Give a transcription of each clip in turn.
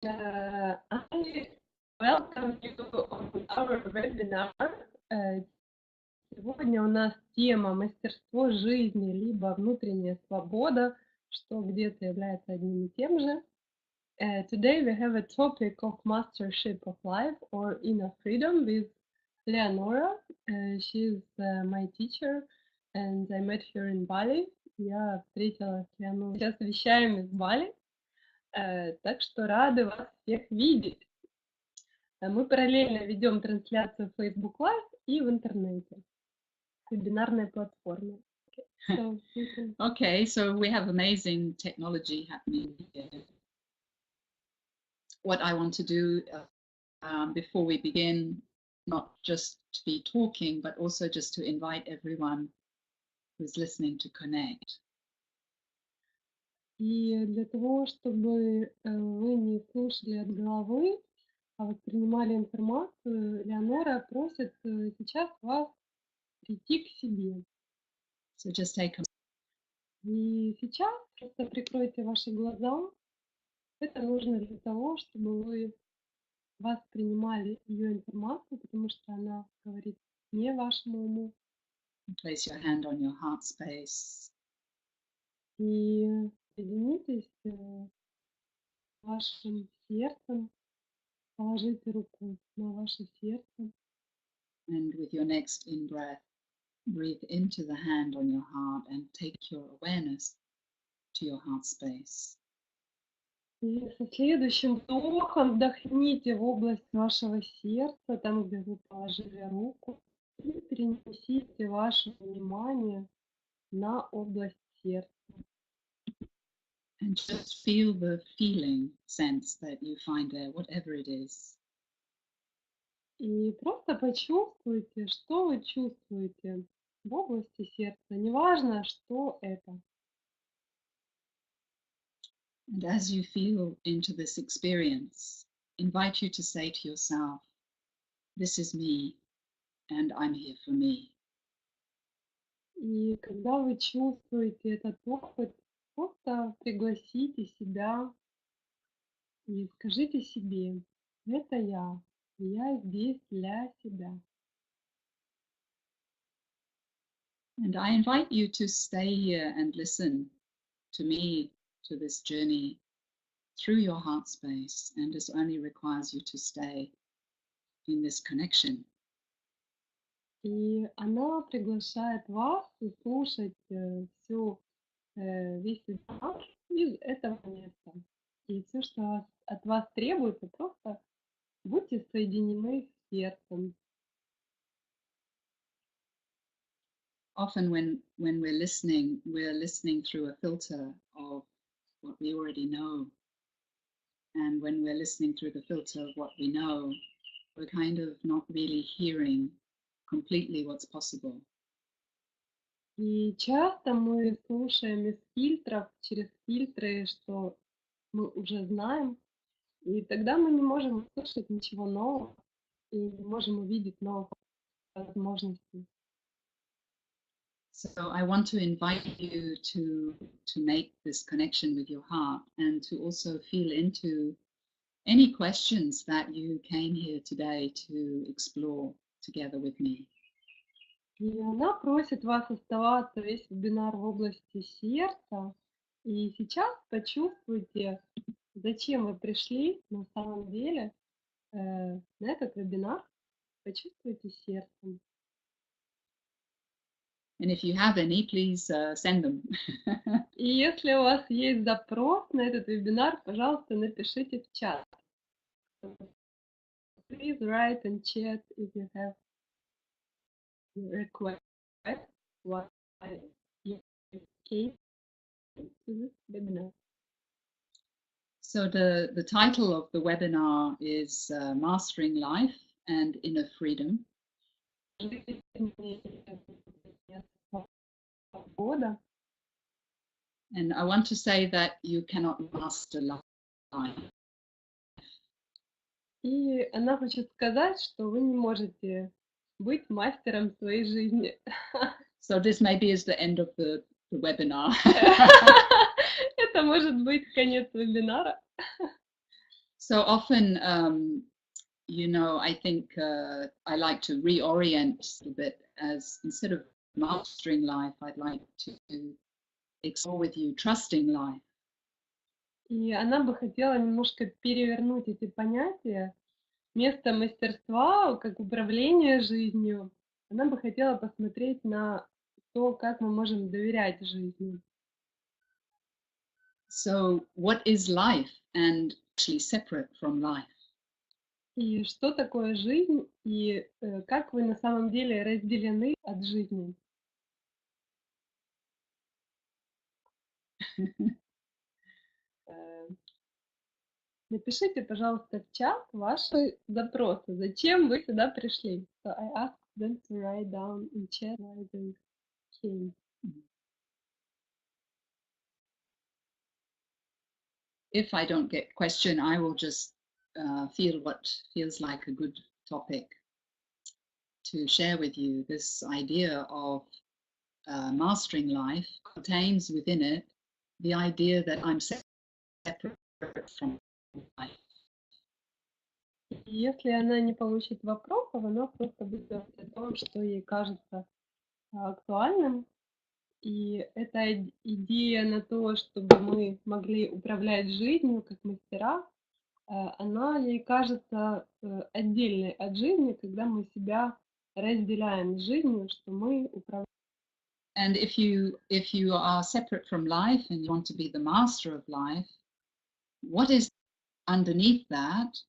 I welcome you on our webinar. Сегодня у нас тема «Мастерство жизни» либо «Внутренняя свобода», что где-то является одним и тем же. Today we have a topic of mastership of life or inner freedom with Leanora. She's my teacher and I met her in Bali. Я встретила Леонору. Сейчас вещаем из Бали, так что рады вас всех видеть. Мы параллельно ведем трансляцию в Facebook Live и в интернете. Вебинарной платформе. Okay, so we have amazing technology happening here. What I want to do before we begin, not just to be talking, but also just to invite everyone who's listening to connect. И для того, чтобы вы не слушали от головы, а воспринимали информацию, Леонора просит сейчас вас прийти к себе. So just take a... И сейчас просто прикройте ваши глаза. Это нужно для того, чтобы вы воспринимали ее информацию, потому что она говорит не вашему уму. Place your hand on your heart space. И соединитесь с вашим сердцем, положите руку на ваше сердце. And with your next in-breath, breathe into the hand on your heart and take your awareness to your heart space. И со следующим вдохом вдохните в область вашего сердца, там, где вы положили руку, и перенесите ваше внимание на область сердца. And just feel the feeling, sense that you find there, whatever it is. И просто почувствуйте, что вы чувствуете в области сердца. Неважно, что это. And as you feel into this experience, invite you to say to yourself, this is me, and I'm here for me. И когда вы чувствуете этот опыт, просто пригласите себя и скажите себе, это я здесь для себя. And I invite you to stay here and listen to me, to this journey through your heart space, and this only requires you to stay in this connection. И она приглашает вас слушать весь вебинар из этого места. И все, что от вас требуется, просто будьте соединены с сердцем. Often when we're listening through a filter of what we already know. And when we're listening through the filter of what we know, we're kind of not really hearing completely what's possible. И часто мы слушаем из фильтров, через фильтры, что мы уже знаем, и тогда мы не можем услышать ничего нового и не можем увидеть новых возможностей. So I want to invite you to make this connection with your heart and to also feel into any questions that you came here today to explore together with me. И она просит вас оставаться весь вебинар в области сердца. И сейчас почувствуйте, зачем вы пришли на самом деле на этот вебинар. Почувствуйте сердцем. And if you have any, please send them. И если у вас есть запрос на этот вебинар, пожалуйста, напишите в чат. Please write in chat if you have request what you came to this webinar. So the title of the webinar is Mastering Life and Inner Freedom. And I want to say that you cannot master life. И она хочет сказать, что вы не можете быть мастером своей жизни. So this maybe is the end of the webinar. Это может быть конец вебинара. So often, you know, I think I like to reorient a bit as instead of mastering life, I'd like to explore with you trusting life. И она бы хотела немножко перевернуть эти понятия. Вместо мастерства, как управления жизнью, она бы хотела посмотреть на то, как мы можем доверять жизни. So what is life and actually separate from life? И что такое жизнь, и как вы на самом деле разделены от жизни. Напишите, пожалуйста, в чат ваши запросы. Зачем вы сюда пришли? So I asked them to write down in chat why they came. If I don't get question, I will just feel what feels like a good topic to share with you. This idea of mastering life contains within it the idea that I'm separate from life. Если она не получит вопросов, она просто будет говорить о том, что ей кажется актуальным. И эта идея на то, чтобы мы могли управлять жизнью как мастера, она ей кажется отдельной от жизни, когда мы себя разделяем с жизнью, что мы управляем. And if you are separate from life and you want to be the master of life, what is underneath that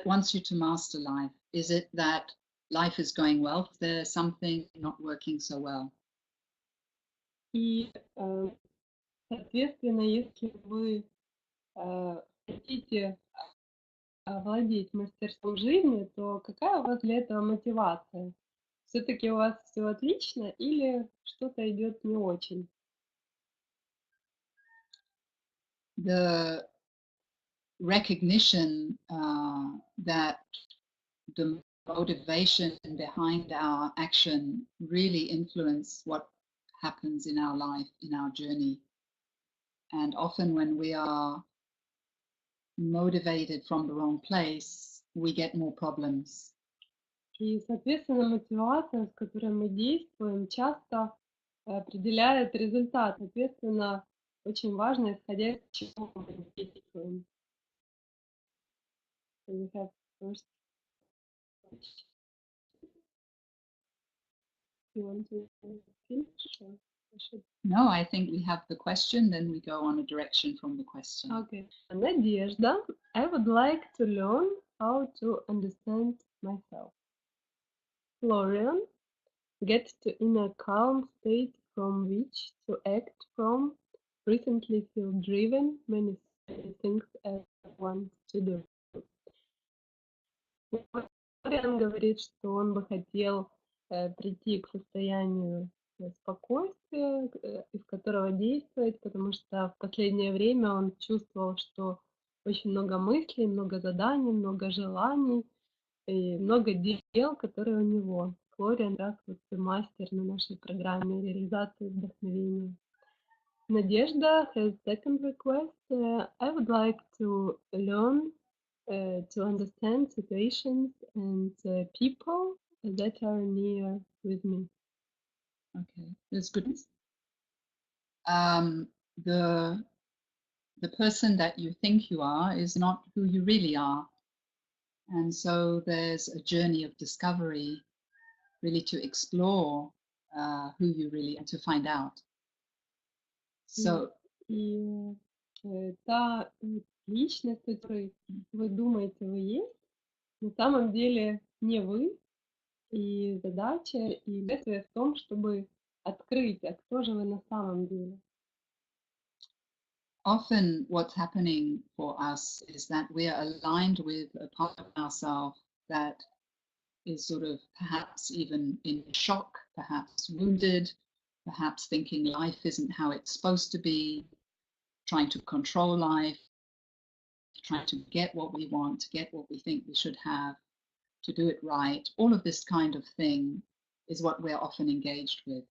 wants you to master life? Is it that life is going well? Is there something not working so well? И, соответственно, если вы хотите овладеть мастерством жизни, то какая у вас для этого мотивация? Все-таки у вас все отлично или что-то идет не очень? The recognition that the motivation behind our action really influence what happens in our life, in our journey. And often when we are motivated from the wrong place, we get more problems. И, соответственно, мотивация, с которой мы действуем, часто определяет результат. Соответственно, очень важно, исходя из чего мы действуем. So we have first... You want to finish? Or I should... No, I think we have the question, then we go on a direction from the question. Okay. Надежда, I would like to learn how to understand myself. Florian, get to inner calm state from which to act from. Recently feel driven, many things I want to do. Флориан говорит, что он бы хотел прийти к состоянию спокойствия, из которого действовать, потому что в последнее время он чувствовал, что очень много мыслей, много заданий, много желаний и много дел, которые у него. Флориан, раз вот мастер на нашей программе реализации вдохновения. Надежда has second request. I would like to learn to understand situations and people that are near with me. Okay, that's good. The person that you think you are is not who you really are. And so there's a journey of discovery, really to explore who you really are, to find out. So, и та личность, которой вы думаете, вы есть, на самом деле не вы, и задача, и действие в том, чтобы открыть, а кто же вы на самом деле. Often what's happening for us is that we are aligned with a part of ourselves that is sort of perhaps even in shock, perhaps wounded, perhaps thinking life isn't how it's supposed to be, trying to control life, trying to get what we want, to get what we think we should have, to do it right. All of this kind of thing is what we're often engaged with.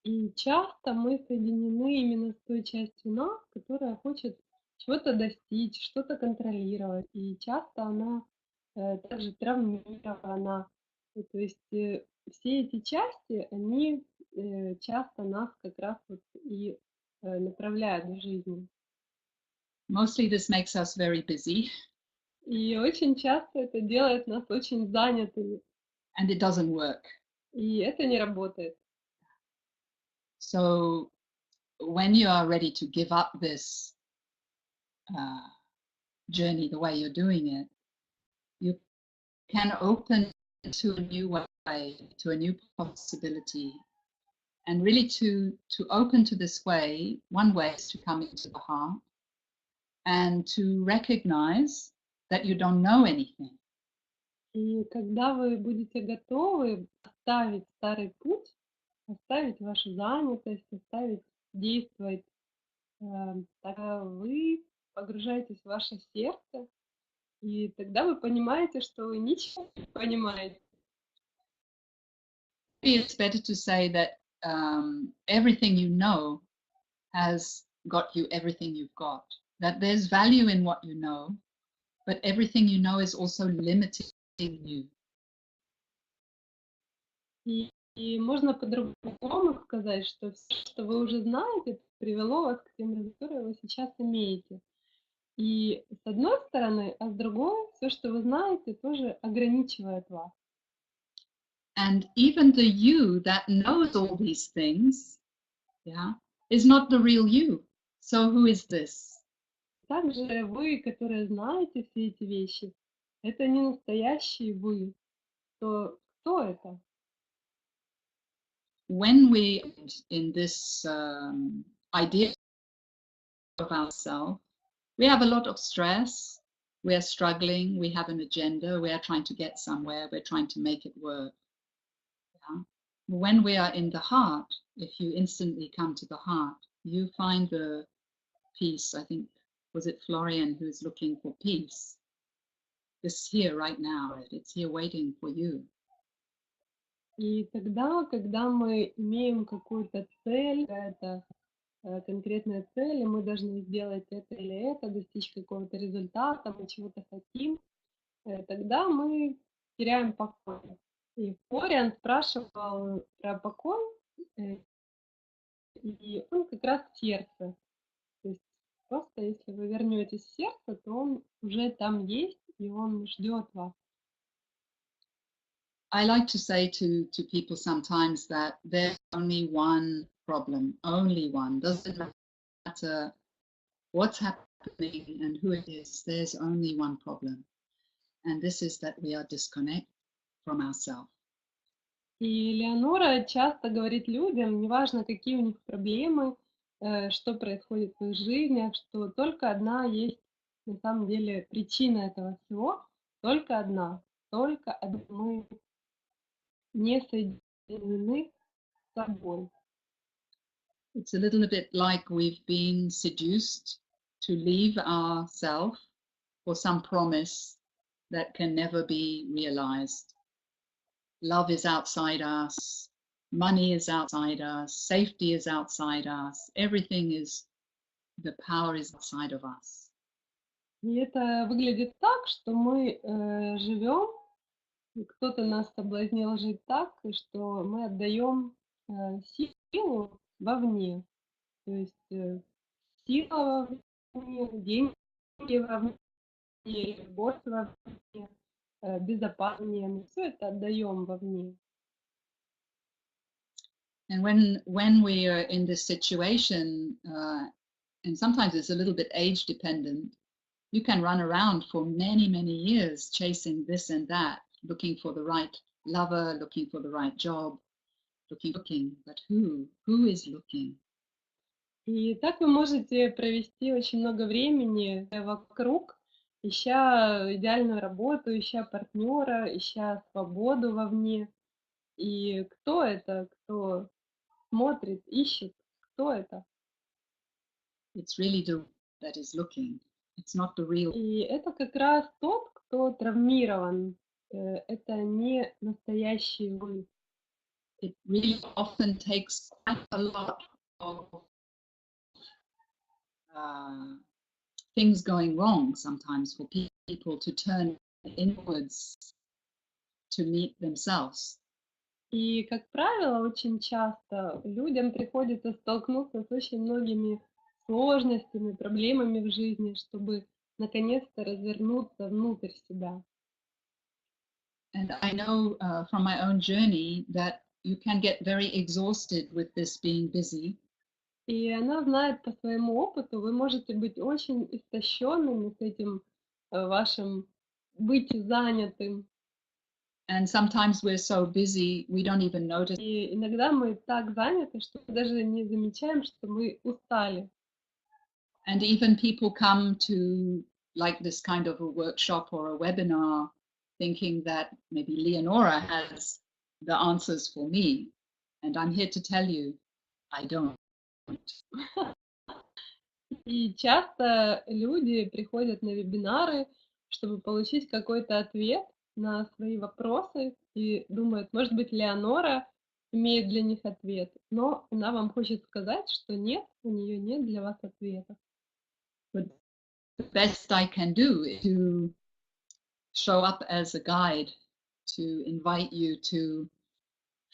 И часто мы соединены именно с той частью нас, которая хочет чего-то достичь, что-то контролировать. И часто она также травмирована. И то есть все эти части, они часто нас как раз вот и направляют в жизни. Mostly this makes us very busy И очень часто это делает нас очень занятыми. and it doesn't work. И это не работает. So when you are ready to give up this journey the way you're doing it, you can open to a new way, to a new possibility. And really to open to this way, one way is to come into the heart and to recognize that you don't know anything. И когда вы будете готовы оставить старый путь, оставить вашу занятость, оставить действовать, тогда вы погружаетесь в ваше сердце, и тогда вы понимаете, что вы ничего не понимаете. It's better to say that everything you know has got you everything you've got. That there's value in what you know, but everything you know is also limiting you. И можно по-другому сказать, что все, что вы уже знаете, привело вас к тем результатам, которые вы сейчас имеете. И с одной стороны, а с другой, все, что вы знаете, тоже ограничивает вас. And even the you that knows all these things, yeah, is not the real you. So who is this? Также вы, которые знаете все эти вещи, это не настоящий вы. То кто это? When we in this idea of ourselves, we have a lot of stress, we are struggling, we have an agenda, we are trying to get somewhere, we're trying to make it work. Yeah? When we are in the heart, if you instantly come to the heart, you find the peace. I think, was it Florian who's looking for peace? It's here right now, it's here waiting for you. И тогда, когда мы имеем какую-то цель, какая-то конкретная цель, и мы должны сделать это или это, достичь какого-то результата, мы чего-то хотим, тогда мы теряем покой. И Флориан спрашивал про покой, и он как раз в сердце. То есть просто если вы вернетесь в сердце, то он уже там есть, и он ждет вас. I like to say to people sometimes that there's only one problem, only one. Doesn't matter what's happening and who it is, there's only one problem. And this is that we are disconnected from ourselves. И Леанора часто говорит людям, неважно, какие у них проблемы, что происходит в их жизнях, что только одна есть на самом деле причина этого всего, только одна, мы не соединены с собой. It's a little bit like we've been seduced to leave ourselves for some promise that can never be realized. Love is outside us, money is outside us, safety is outside us, everything is, the power is outside of us. И это выглядит так, что мы живем, кто-то нас соблазнил жить так, что мы отдаем силу вовне. То есть сила вовне, деньги вовне, любовь вовне, безопасность, мы все это отдаем вовне. And when we are in this situation, and sometimes it's a little bit age dependent, you can run around for many, many years chasing this and that, looking for the right lover, looking for the right job, looking, but who is looking? И так вы можете провести очень много времени вокруг, ища идеальную работу, ища партнера, ища свободу вовне. И кто это, кто смотрит, ищет, кто это? It's really the that is looking. It's not the real. И это как раз тот, кто травмирован. Это не настоящий вы. It really often takes quite a lot of things going wrong sometimes for people to turn inwards to meet themselves. И, как правило, очень часто людям приходится столкнуться с очень многими сложностями, проблемами в жизни, чтобы наконец-то развернуться внутрь себя. And I know from my own journey that you can get very exhausted with this being busy. И она знает по своему опыту, вы можете быть очень истощенными с этим вашим быть занятым. And sometimes we're so busy we don't even notice. И иногда мы так заняты, что даже не замечаем, что мы устали. And even people come to like this kind of a workshop or a webinar thinking that maybe Leanora has the answers for me. And I'm here to tell you, I don't. И часто люди приходят на вебинары, чтобы получить какой-то ответ на свои вопросы и думают, может быть, Леанора имеет для них ответ, но она вам хочет сказать, что нет, у нее нет для вас ответа. But the best I can do is to show up as a guide, to invite you to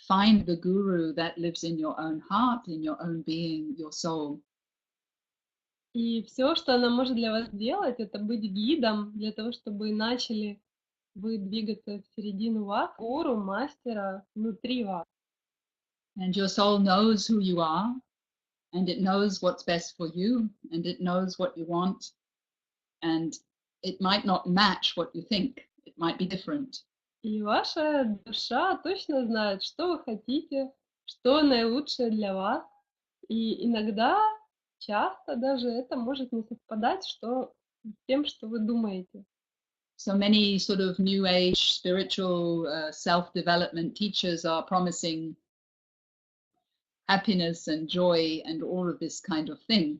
find the guru that lives in your own heart, in your own being, your soul. И все, что она может для вас сделать, это быть гидом для того, чтобы начали вы двигаться в середину вас, гуру, мастера внутри вас. And your soul knows who you are, and it knows what's best for you, and it knows what you want, and it might not match what you think. It might be different. И ваша душа точно знает, что вы хотите, что наилучшее для вас. И иногда, часто даже это может не совпадать с тем, что вы думаете. So many sort of new age spiritual self-development teachers are promising happiness and joy and all of this kind of thing.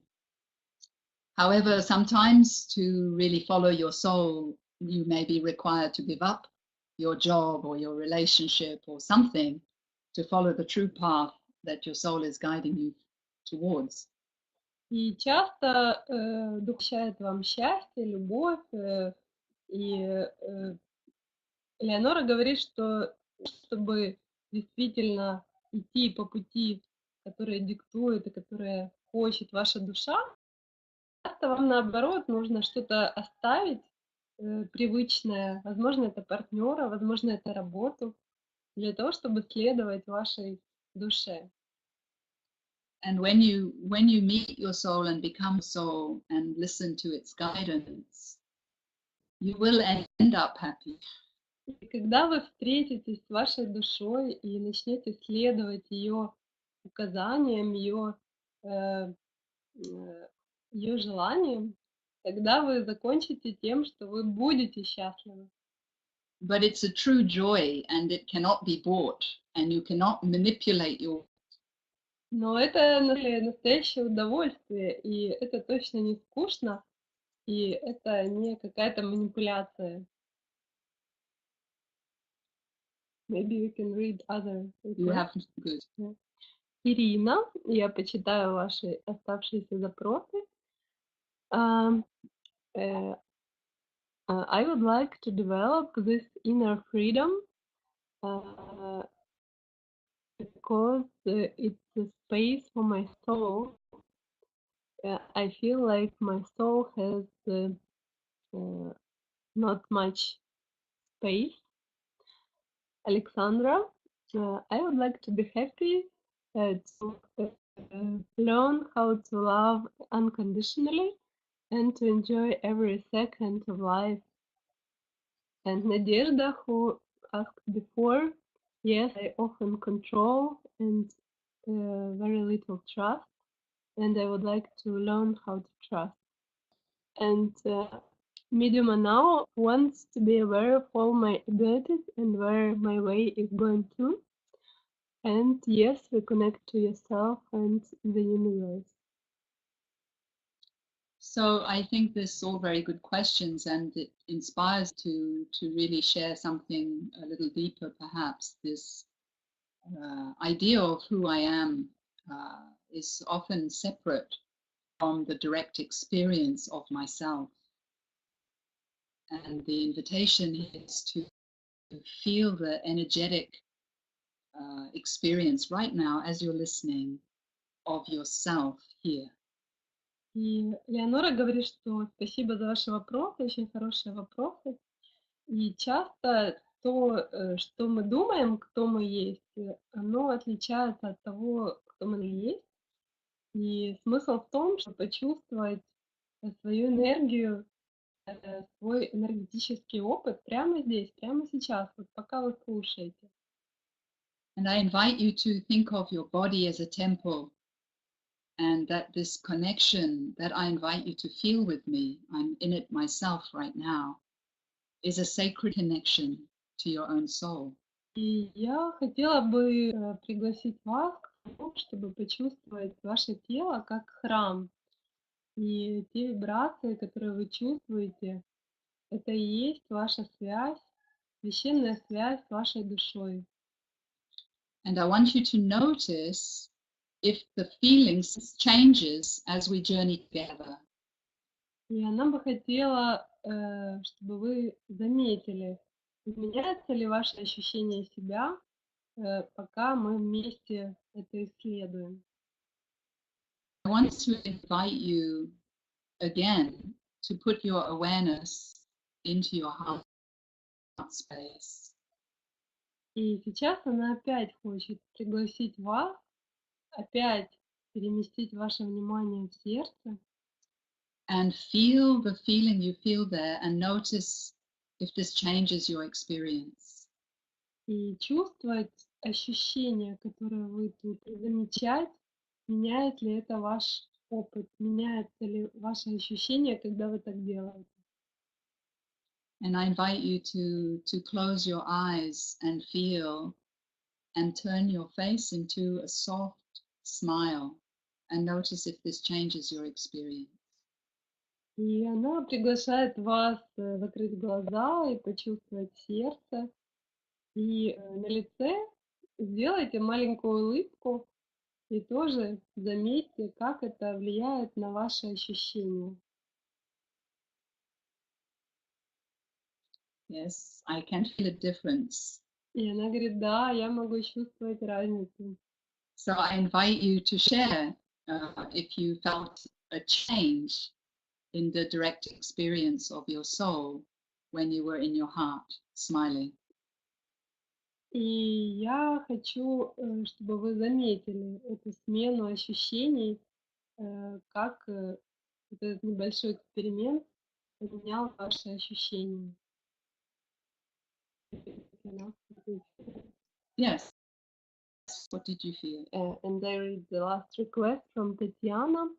However, sometimes to really follow your soul, you may be required to give up your job or your relationship or something to follow the true path that your soul is guiding you towards. И часто дух обещает вам счастье, любовь. И Леонора говорит, что чтобы действительно идти по пути, который диктует и который хочет ваша душа, часто вам наоборот нужно что-то оставить привычное. Возможно, это партнера, возможно, это работу, для того, чтобы следовать вашей душе. And when you meet your soul and become soul and listen to its guidance, you will end up happy. И когда вы встретитесь с вашей душой и начнете следовать ее указаниям, ее желаниям, тогда вы закончите тем, что вы будете счастливы. But it's a true joy and it cannot be bought and you cannot manipulate your. Но это настоящее удовольствие, и это точно не скучно, и это не какая-то манипуляция. Maybe we can read other. You have good. Ирина, я почитаю ваши оставшиеся запросы. I would like to develop this inner freedom because it's a space for my soul. I feel like my soul has not much space. Alexandra, I would like to be happy to learn how to love unconditionally and to enjoy every second of life. And Nadezhda, who asked before, yes, I often control and very little trust, and I would like to learn how to trust. And Mediuma now wants to be aware of all my abilities and where my way is going to. And yes, we connect to yourself and the universe. So I think this all very good questions, and it inspires to really share something a little deeper, perhaps. This idea of who I am is often separate from the direct experience of myself. And the invitation is to feel the energetic experience right now as you're listening of yourself here. И Леонора говорит, что спасибо за ваши вопросы, очень хорошие вопросы. И часто то, что мы думаем, кто мы есть, оно отличается от того, кто мы есть. И смысл в том, чтобы почувствовать свою энергию, свой энергетический опыт прямо здесь, прямо сейчас, вот пока вы слушаете. And I invite you to think of your body as a temple, and that this connection that I invite you to feel with me, I'm in it myself right now, is a sacred connection to your own soul. И я хотела бы пригласить вас к тому, чтобы почувствовать ваше тело как храм. И те вибрации, которые вы чувствуете, это и есть ваша связь, священная связь с вашей душой. And I want you to notice if the feelings changes as we journey together. И она бы хотела, чтобы вы заметили, изменяется ли ваше ощущение себя, пока мы вместе это исследуем. I want to invite you again to put your awareness into your heart space. И сейчас она опять хочет пригласить вас, опять переместить ваше внимание в сердце. And feel the feeling you feel there and notice if this changes your experience. И чувствовать ощущения, которые вы тут, замечать, меняет ли это ваш опыт, меняется ли ваше ощущение, когда вы так делаете. And I invite you to close your eyes and feel and turn your face into a soft smile and notice if this changes your experience. И она приглашает вас закрыть глаза и почувствовать сердце. И на лице сделайте маленькую улыбку и тоже заметьте, как это влияет на ваши ощущения. Yes, I can feel a difference. И она говорит, да, я могу чувствовать разницу. So I invite you to share if you felt a change in the direct experience of your soul when you were in your heart smiling. И я хочу, чтобы вы заметили эту смену ощущений, как этот небольшой эксперимент поменял ваши ощущения. Yes. What did you feel? And there is the last request from Tatiana.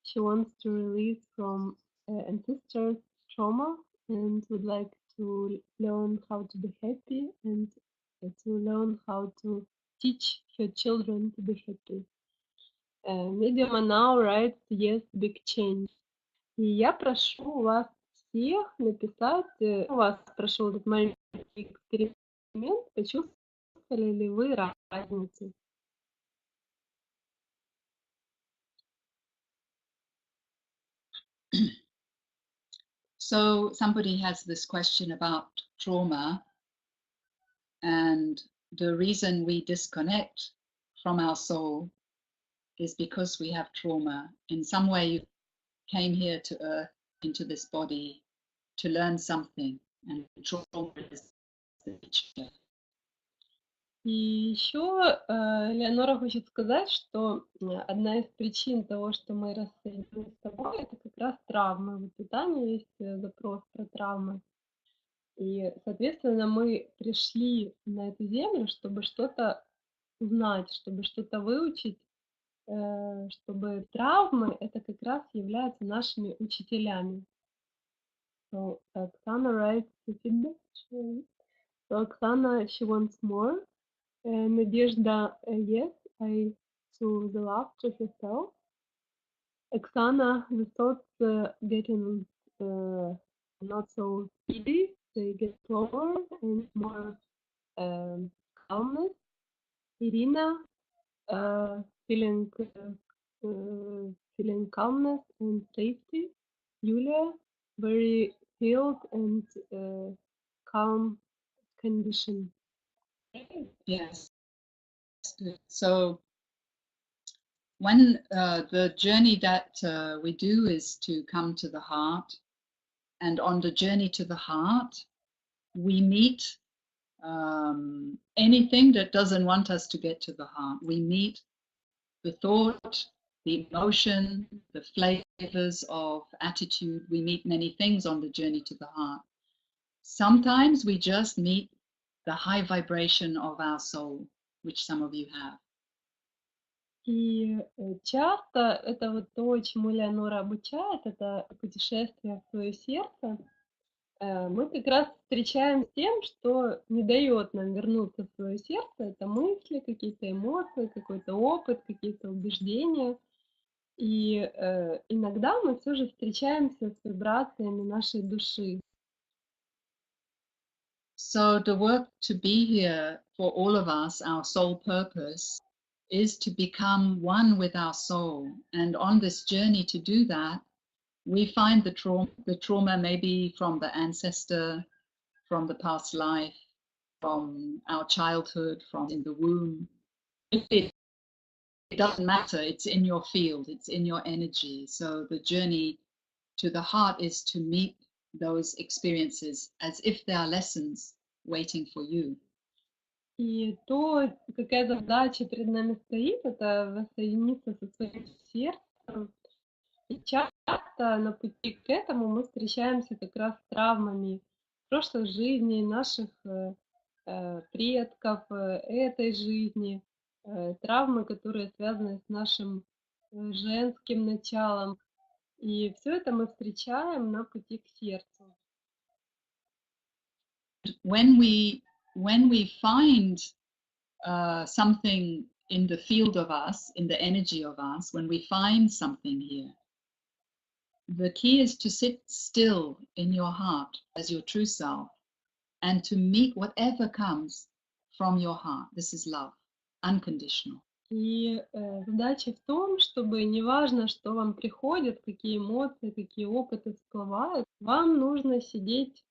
She wants to release from ancestors trauma and would like to learn how to be happy and to learn how to teach her children to be happy. Medium now writes yes, big change. И я прошу вас всех написать, у вас прошел этот маленький эксперимент, почувствовали ли вы разницу? So somebody has this question about trauma, and the reason we disconnect from our soul is because we have trauma. In some way you came here to earth, into this body, to learn something, and trauma is the teacher. И еще Леонора хочет сказать, что одна из причин того, что мы рассоединились с тобой, это как раз травмы. В воспитании есть запрос про травмы. И, соответственно, мы пришли на эту землю, чтобы что-то узнать, чтобы что-то выучить, чтобы травмы это как раз являются нашими учителями. So Оксана writes the feedback. So Оксана, she wants more. Надежда, yes, I to the love to herself. Оксana, the thoughts getting not so speedy, they get slower and more calmness. Irina, feeling feeling calmness and safety. Julia, very filled and calm condition. Yes. So when the journey that we do is to come to the heart, and on the journey to the heart, we meet anything that doesn't want us to get to the heart. We meet the thought, the emotion, the flavors of attitude. We meet many things on the journey to the heart. Sometimes we just meet the high vibration of our soul, which some of you have. И часто это вот то, чему Леанора обучает, это путешествие в свое сердце. Мы как раз встречаем с тем, что не дает нам вернуться в свое сердце. Это мысли, какие-то эмоции, какой-то опыт, какие-то убеждения. И иногда мы все же встречаемся с вибрациями нашей души. So the work to be here for all of us, our soul purpose, is to become one with our soul. And on this journey to do that, we find the trauma maybe from the ancestor, from the past life, from our childhood, from in the womb. It doesn't matter, it's in your field, it's in your energy. So the journey to the heart is to meet those experiences as if they are lessons waiting for you. И то, какая задача перед нами стоит, это воссоединиться со своим сердцем. И часто на пути к этому мы встречаемся как раз с травмами прошлых жизней, наших предков, этой жизни, травмы, которые связаны с нашим женским началом. И все это мы встречаем на пути к сердцу. When we find something in the field of us, in the energy of us, when we find something here, the key is to sit still in your heart as your true self and to meet whatever comes from your heart. This is love, unconditional. И задача в том, чтобы неважно, что вам приходит, какие эмоции, какие опыты всплывают, вам нужно сидеть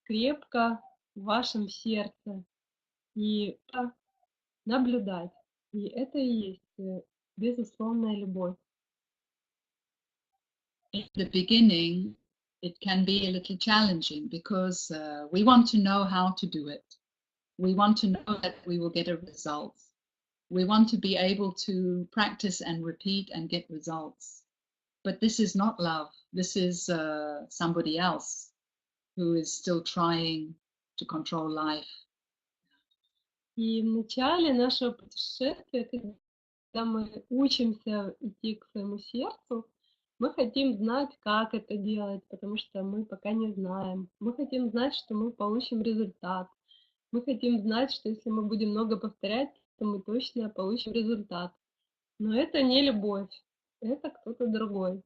крепко в вашем сердце и наблюдать. И это и есть безусловная любовь. In the beginning, it can be a little challenging because we want to know how to do it. We want to know that we will get a result. We want to be able to practice and repeat and get results. But this is not love. This is somebody else who is still trying to control life. И в начале нашего путешествия, когда мы учимся идти к своему сердцу, мы хотим знать, как это делать, потому что мы пока не знаем. Мы хотим знать, что мы получим результат. Мы хотим знать, что если мы будем много повторять, то мы точно получим результат. Но это не любовь, это кто-то другой.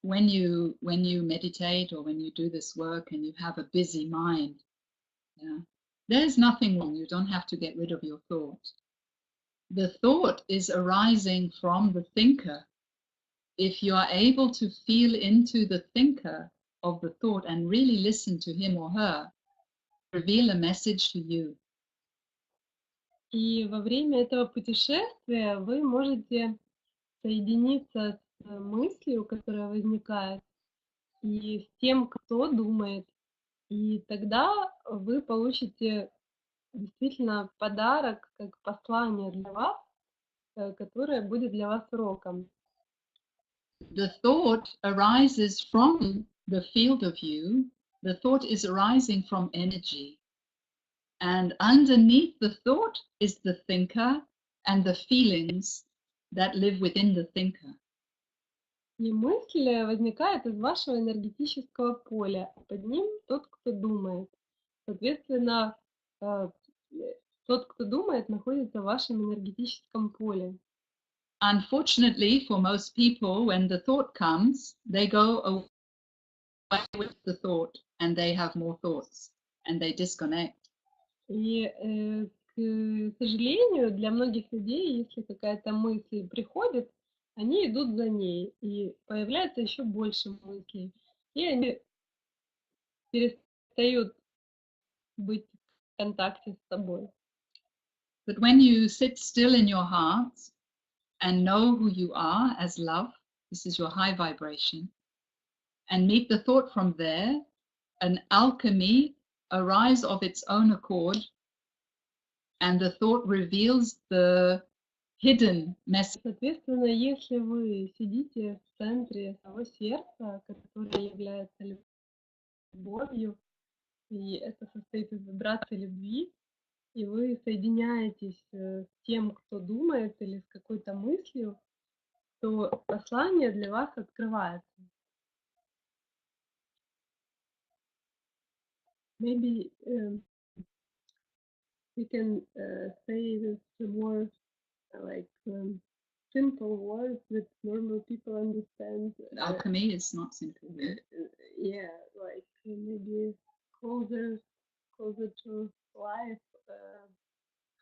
When you meditate or when you do this work and you have a busy mind, there's nothing wrong. You don't have to get rid of your thought. The thought is arising from the thinker. If you are able to feel into the thinker of the thought and really listen to him or her, reveal a message to you. И во время этого путешествия вы можете соединиться с мыслью, которая возникает, и с тем, кто думает. И тогда вы получите действительно подарок, как послание для вас, которое будет для вас уроком. The thought arises from the field of you. The thought is arising from energy. And underneath the thought is the thinker and the feelings that live within the thinker. И мысль возникает из вашего энергетического поля, а под ним тот, кто думает. Соответственно, тот, кто думает, находится в вашем энергетическом поле. Unfortunately, for most people, when the thought comes, they go away with the thought and they have more thoughts and they disconnect. И, к сожалению, для многих людей, если какая-то мысль приходит, они идут за ней, и появляется еще больше мыслей, и они перестают быть в контакте с собой. But when you sit still in your heart and know who you are as love, this is your high vibration, and meet the thought from there, an alchemy arises of its own accord, and the thought reveals the hidden message. Соответственно, если вы сидите в центре своего сердца, которое является любовью, и это состоит из вибрации любви, и вы соединяетесь с тем, кто думает, или с какой-то мыслью, то послание для вас открывается. Maybe we can say this more like simple words that normal people understand. Alchemy is not simple. Yeah, like maybe closer to life.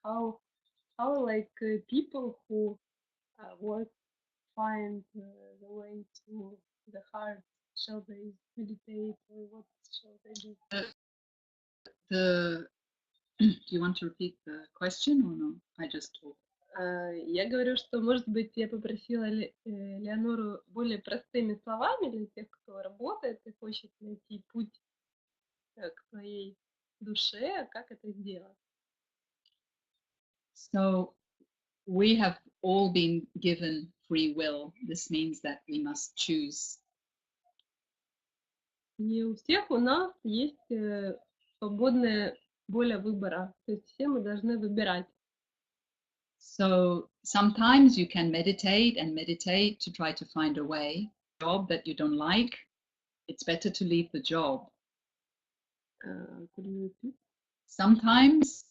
How like people who work find the way to the heart. Shall they meditate or what shall they do? Do you want to repeat the question or no? I just talk. Я говорю, что, может быть, я попросила Леонору более простыми словами для тех, кто работает и хочет найти путь к своей душе, как это сделать. So we have all been given free will. This means that we must choose. И у всех у нас есть свободная воля выбора, то есть все мы должны выбирать. So sometimes you can meditate and meditate to try to find a way. Job that you don't like, it's better to leave the job. Could you repeat? Sometimes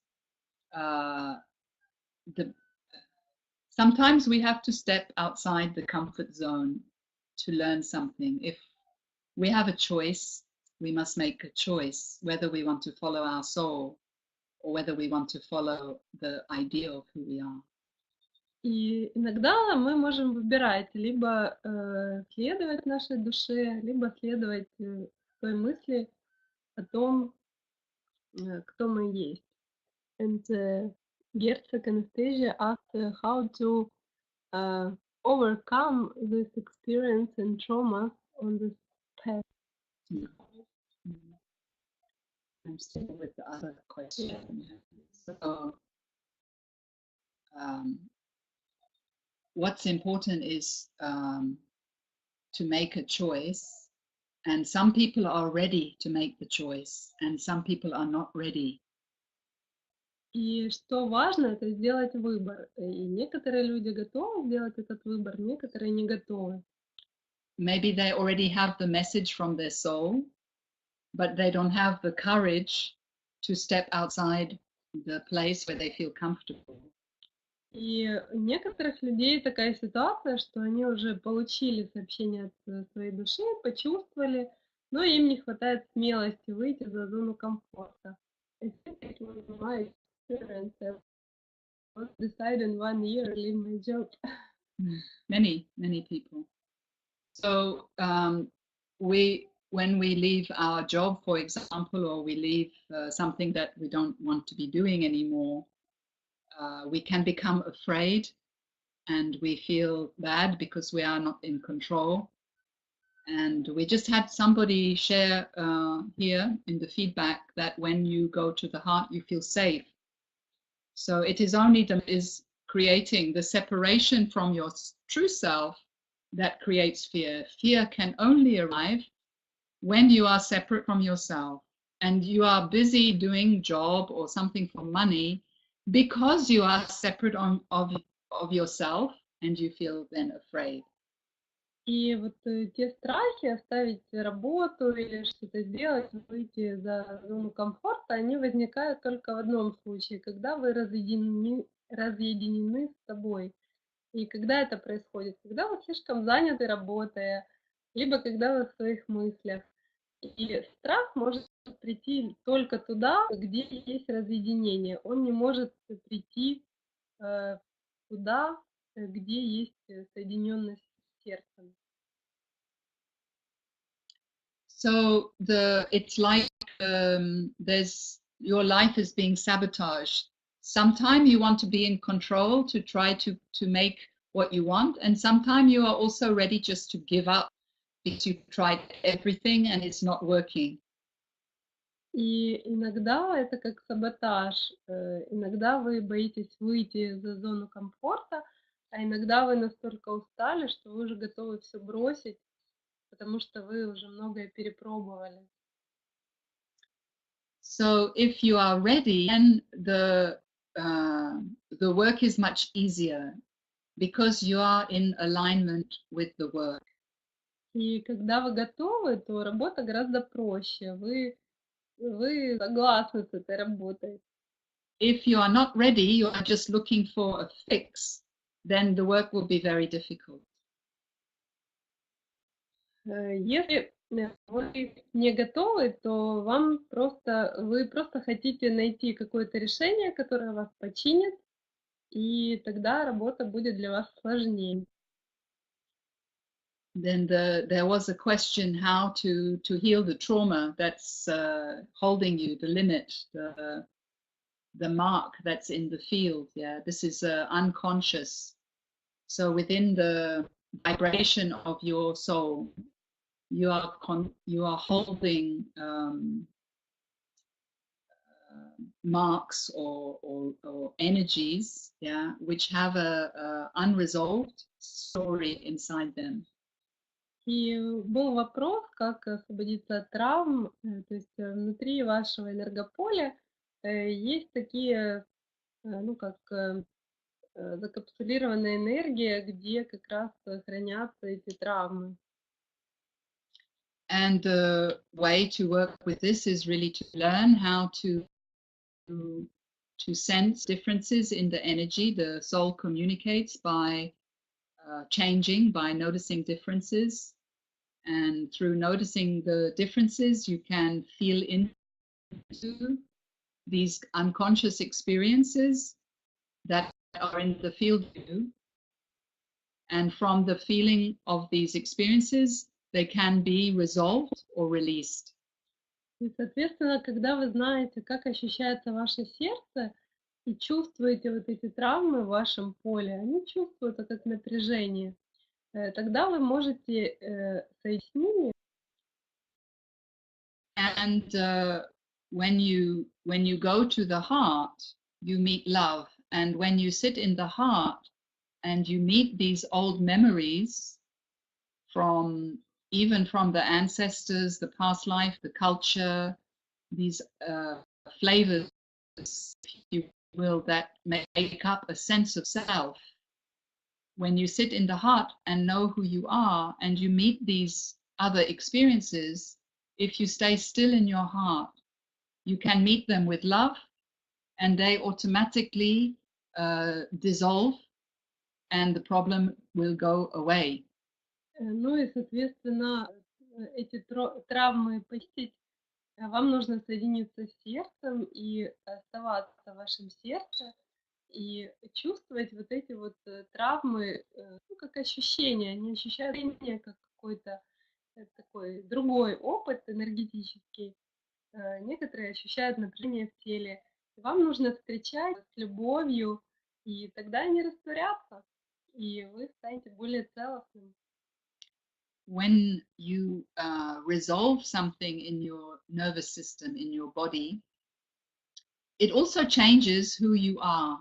sometimes we have to step outside the comfort zone to learn something. If we have a choice, we must make a choice whether we want to follow our soul or whether we want to follow the idea of who we are. И иногда мы можем выбирать либо следовать нашей душе, либо следовать той мысли о том, кто мы есть. And Gertrude Anastasia asked how to overcome this experience and trauma on this path. I'm still with the other question. Yeah. So, what's important is to make a choice, and some people are ready to make the choice, and some people are not ready. И что важно, это сделать выбор. И некоторые люди готовы сделать этот выбор, некоторые не готовы. Maybe they already have the message from their soul, but they don't have the courage to step outside the place where they feel comfortable. И у некоторых людей такая ситуация, что они уже получили сообщение от своей души, почувствовали, но им не хватает смелости выйти за зону комфорта. I think it was my experience. I decided in 1 year to leave my job. Many people. So when we leave our job, for example, or we leave something that we don't want to be doing anymore, we can become afraid and we feel bad because we are not in control. And we just had somebody share here in the feedback that when you go to the heart, you feel safe. So it is only is creating the separation from your true self that creates fear. Fear can only arrive when you are separate from yourself and you are busy doing job or something for money because you are separate of yourself and you feel then afraid. И вот те страхи оставить работу или что-то сделать, выйти за зону комфорта, они возникают только в одном случае, когда вы разъединены с собой. И когда это происходит? Когда вы слишком заняты работой, либо когда вы в своих мыслях. И страх может прийти только туда, где есть разъединение. Он не может прийти туда, где есть соединенность с сердцем. So it's like your life is being sabotaged. Sometimes you want to be in control to try to make what you want, and sometimes you are also ready just to give up because you tried everything and it's not working. И иногда это как саботаж. Иногда вы боитесь выйти за зону комфорта, а иногда вы настолько устали, что вы уже готовы все бросить, потому что вы уже многое перепробовали. So if you are ready, then the work is much easier because you are in alignment with the work. И когда вы готовы, то работа гораздо проще. Вы согласны с этой работой. If you are not ready, you are just looking for a fix, then the work will be very difficult. Если вы не готовы, то вы просто хотите найти какое-то решение, которое вас починит, и тогда работа будет для вас сложнее. Then there was a question how to heal the trauma that's holding you, the limit, the mark that's in the field. Yeah, this is unconscious. So within the vibration of your soul, you are holding marks or energies, yeah, which have a unresolved story inside them. И был вопрос, как освободиться от травм. То есть внутри вашего энергополя есть такие, как закапсулированная энергия, где как раз хранятся эти травмы. And the way to work with this is really to learn how to sense differences in the energy. The soul communicates by changing, by noticing differences. And through noticing the differences, you can feel into these unconscious experiences that are in the field view. And from the feeling of these experiences, they can be resolved or released. И, соответственно, когда вы знаете, как ощущается ваше сердце, и чувствуете вот эти травмы в вашем поле, они чувствуют это как напряжение, тогда вы можете соединить с ними. And when you go to the heart, you meet love. And when you sit in the heart and you meet these old memories even from the ancestors, the past life, the culture, these flavors, if you will, that make up a sense of self. When you sit in the heart and know who you are and you meet these other experiences, if you stay still in your heart, you can meet them with love and they automatically dissolve and the problem will go away. Ну и, соответственно, эти травмы почистить, вам нужно соединиться с сердцем и оставаться в вашем сердце и чувствовать вот эти вот травмы, как ощущения. Они ощущают как какой-то такой другой опыт энергетический. Некоторые ощущают напряжение в теле. Вам нужно встречать с любовью, и тогда они растворятся, и вы станете более целостным. When you resolve something in your nervous system, in your body, it also changes who you are.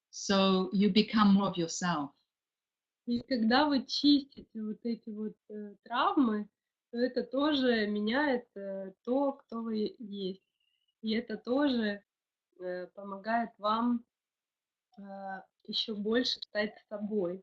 So you become more of yourself. И когда вы чистите вот эти вот травмы, то это тоже меняет то, кто вы есть. И это тоже помогает вам еще больше стать собой.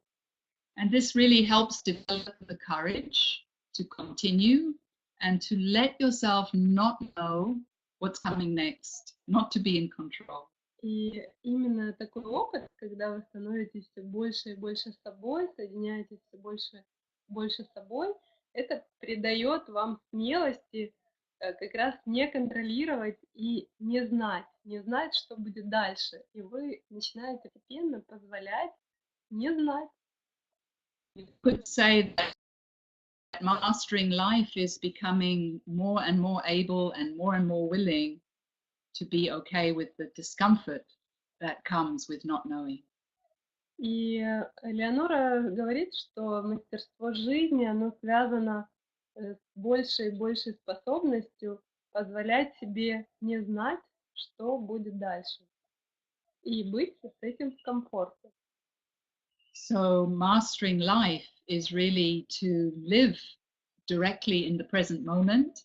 And this really helps develop the courage to continue and to let yourself not know what's coming next, not to be in control. И именно такой опыт, когда вы становитесь все больше и больше собой, соединяетесь все больше с собой, это придает вам смелости как раз не контролировать и не знать, что будет дальше. И вы начинаете постепенно позволять не знать. You could say that mastering life is becoming more and more able and more willing to be okay with the discomfort that comes with not knowing. И Леонора говорит, что мастерство жизни, оно связано с большей и большей способностью позволять себе не знать, что будет дальше, и быть с этим в комфорте. So mastering life is really to live directly in the present moment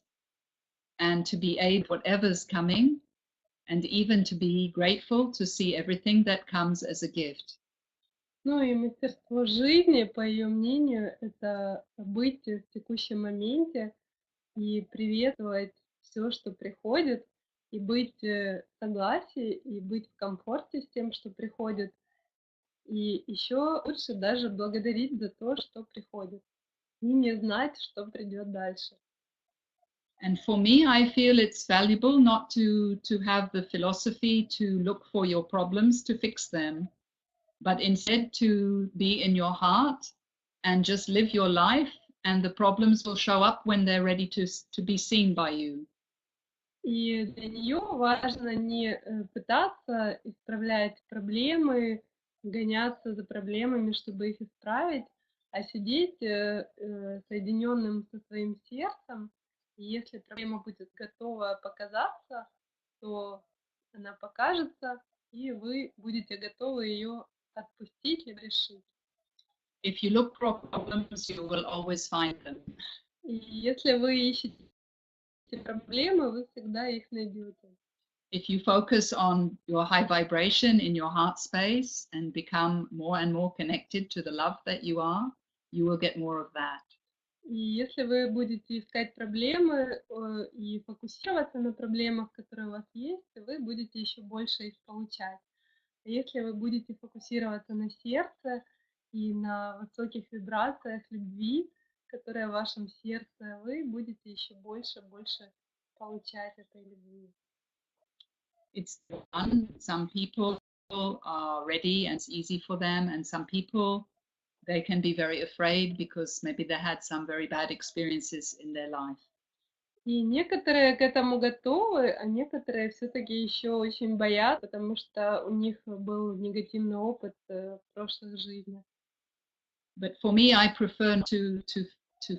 and to be able, whatever's coming, and even to be grateful to see everything that comes as a gift. Ну и мастерство жизни, по ее мнению, это быть в текущем моменте и приветствовать все, что приходит, и быть в согласии, и быть в комфорте с тем, что приходит, и еще лучше даже благодарить за то, что приходит, и не знать, что придет дальше. And for me, I feel it's valuable not to have the philosophy to look for your problems to fix them, but instead to be in your heart and just live your life, and the problems will show up when they're ready to be seen by you. И для нее важно не пытаться исправлять проблемы, гоняться за проблемами, чтобы их исправить, а сидеть соединенным со своим сердцем. И если проблема будет готова показаться, то она покажется, и вы будете готовы ее отпустить или решить. If you look for problems, you will always find them. И если вы ищете проблемы, вы всегда их найдете. If you focus on your high vibration in your heart space and become more and more connected to the love that you are, you will get more of that. И если вы будете искать проблемы и фокусироваться на проблемах, которые у вас есть, вы будете еще больше их получать. А если вы будете фокусироваться на сердце и на высоких вибрациях любви, которые в вашем сердце, вы будете еще больше получать этой любви. It's fun. Some people are ready and it's easy for them, and some people, they can be very afraid because maybe they had some very bad experiences in their life. И некоторые к этому готовы, а некоторые все-таки еще очень боятся, потому что у них был негативный опыт в прошлых жизнях. But for me, I prefer to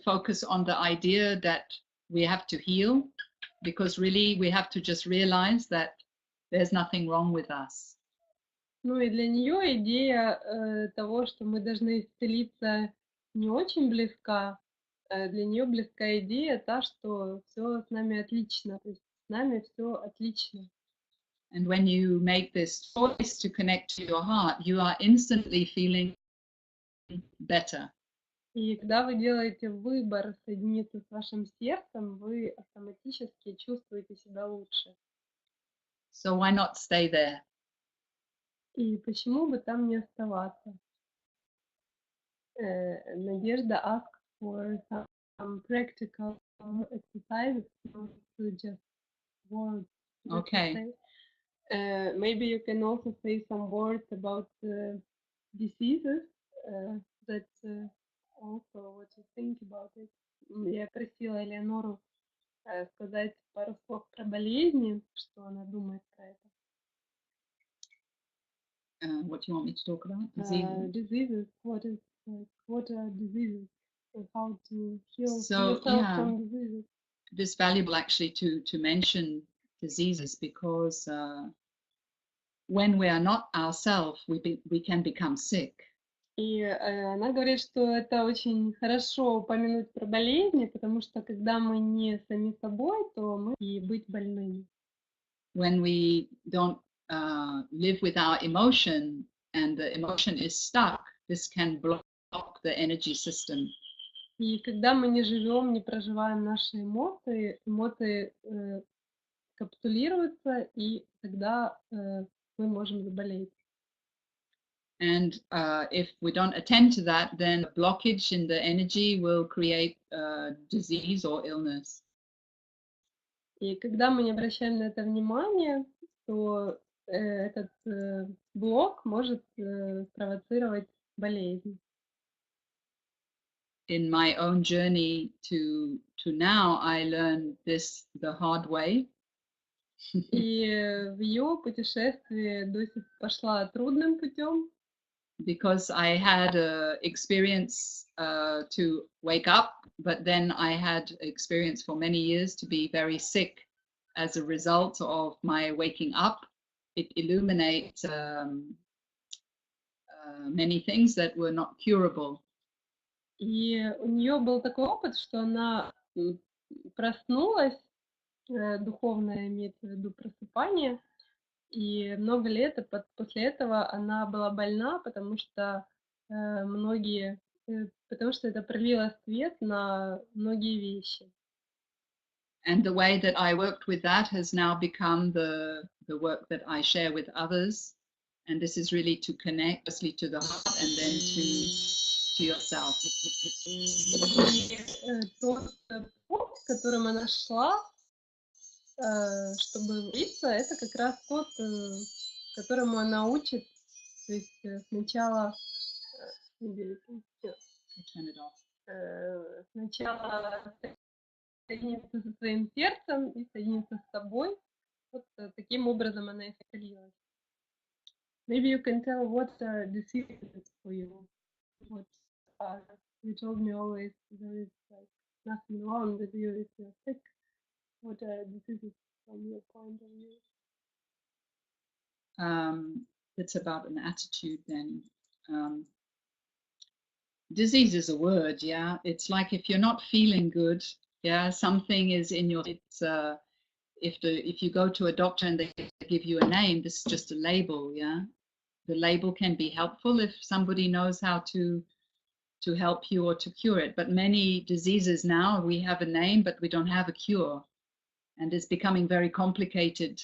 focus on the idea that we have to heal, because really we have to just realize that there's nothing wrong with us. Ну и для нее идея того, что мы должны исцелиться, не очень близка. Для нее близка идея та, что все с нами отлично, то есть с нами все отлично. And when you make this choice to connect to your heart, you are instantly feeling better. И когда вы делаете выбор соединиться с вашим сердцем, вы автоматически чувствуете себя лучше. So why not stay there? И почему бы там не оставаться? Надежда asks for some practical exercises to just words. Okay. Maybe you can also say some words about diseases. That also what you think about it. Я просила Леонору сказать пару слов про болезни, что она думает про это. What do you want me to talk about? Diseases? Diseases. What are diseases? How to heal So, yourself yeah. from diseases. It is valuable actually to mention diseases, because when we are not ourselves, we can become sick. И она говорит, что это очень хорошо упомянуть про болезни, потому что когда мы не сами собой, то мы и быть больными. When we don't live with our emotion and the emotion is stuck, this can block the energy system. И когда мы не живем, не проживаем наши эмоции, эмоции капсулируются, и тогда мы можем заболеть. And if we don't attend to that, then a blockage in the energy will create disease or illness. И когда мы не обращаем на это внимание, то этот блок может спровоцировать болезнь. In my own journey to now, I learned this the hard way. И в ее путешествии Дося пошла трудным путем, Because I had a experience to wake up, but then I had experience for many years to be very sick as a result of my waking up. It illuminates many things that were not curable. и у нее был такой опыт, что она проснулась, духовное имеется в виду просыпание, и много лет после этого она была больна, потому что потому что это пролило свет на многие вещи. And the way that I worked with that has now become the work that I share with others. And this is really to connect firstly to the heart and then to yourself. И тот путь, которым она шла, чтобы учиться, это как раз тот, которому она учит. То есть сначала соединиться со своим сердцем и соединиться с собой. Вот таким образом она исцелилась. Maybe you can tell what this is for you. What you told me always there is like nothing wrong with you if you're sick. What this is from your point of view? It's about an attitude then. Disease is a word, yeah. It's like if you're not feeling good, yeah, something is in your. It's if you go to a doctor and they give you a name, this is just a label, yeah. The label can be helpful if somebody knows how to help you or to cure it. But many diseases now, we have a name, but we don't have a cure. And it's becoming very complicated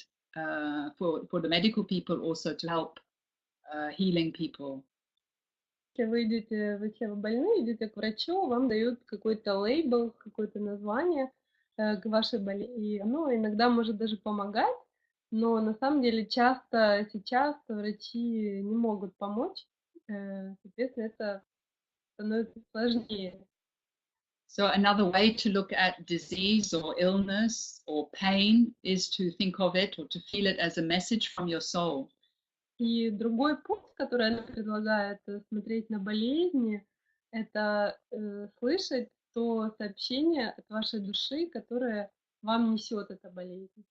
for the medical people also to help healing people. Если вы идете, вы больны, идете к врачу, вам дают какой-то лейбл, какое-то название к вашей болезни. И оно иногда может даже помогать, но на самом деле часто сейчас врачи не могут помочь. Соответственно, это становится сложнее. So another way to look at disease or illness or pain is to think of it or to feel it as a message from your soul. И другой путь, который она предлагает смотреть на болезни, это слышать то сообщение от вашей души, которое вам несет эта болезнь.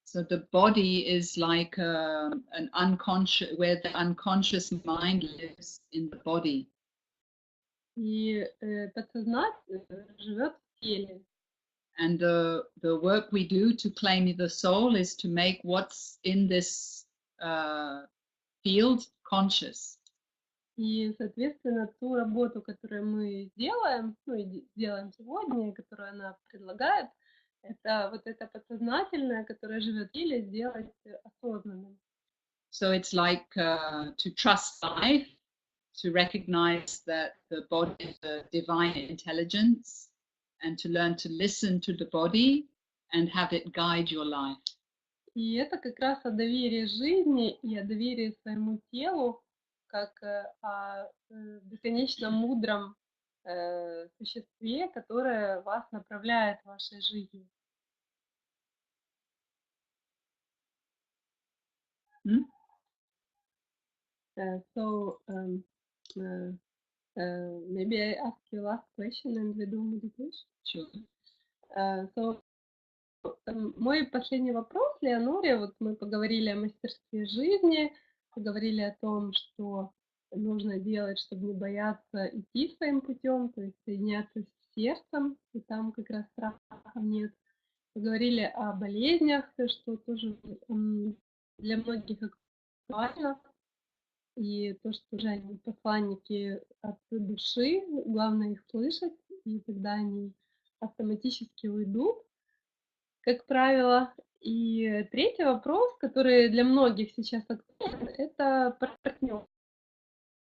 So the body is like an unconscious, where the unconscious mind lives in the body. И подсознательное живет в теле. And the work we do to claim the soul is to make what's in this field conscious. И, соответственно, ту работу, которую мы делаем, ну и делаем сегодня, которую она предлагает, это вот это подсознательное, которое живет в теле, сделать осознанным. So it's like to trust life, to recognize that the body is a divine intelligence, and to learn to listen to the body and have it guide your life. И это как раз о доверии жизни и о доверии своему телу, как о бесконечно мудром существе, которое вас направляет в вашей жизни. So maybe I ask you last question and we do meditation. Sure. So мой последний вопрос, Леаноре, вот мы поговорили о мастерстве жизни, поговорили о том, что нужно делать, чтобы не бояться идти своим путем, то есть соединяться с сердцем, и там как раз страха нет. Поговорили о болезнях, что тоже для многих актуально, и то, что уже они посланники от души, главное их слышать, и тогда они автоматически уйдут, как правило. И третий вопрос, который для многих сейчас актуален, это партнерство.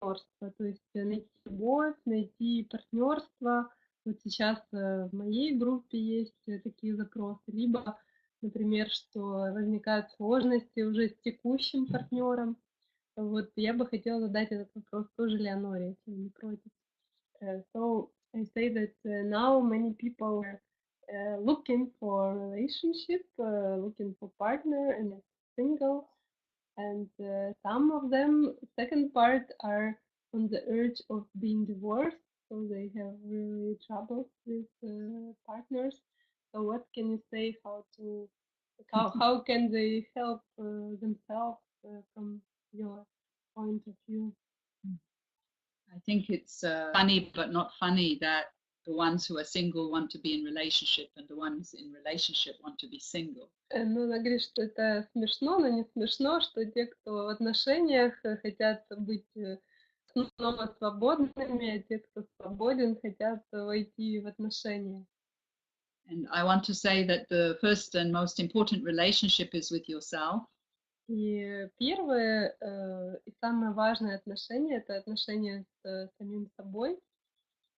То есть найти любовь, найти партнерство. Вот сейчас в моей группе есть такие запросы. Либо, например, что возникают сложности уже с текущим партнером. Вот я бы хотела задать этот вопрос тоже Леаноре, если вы не против. So I say that now many people are looking for relationship, looking for partner and are single, and some of them, second part, are on the urge of being divorced, so they have really troubles with partners. So what can you say how can they help themselves from your point of view? I think it's funny but not funny that the ones who are single want to be in relationship and the ones in relationship want to be single. Ну, она говорит, что это смешно, но не смешно, что те, кто в отношениях, хотят быть снова свободными, а те, кто свободен, хотят войти в отношения. And I want to say that the first and most important relationship is with yourself. И первое и самое важное отношение — это отношение с самим собой.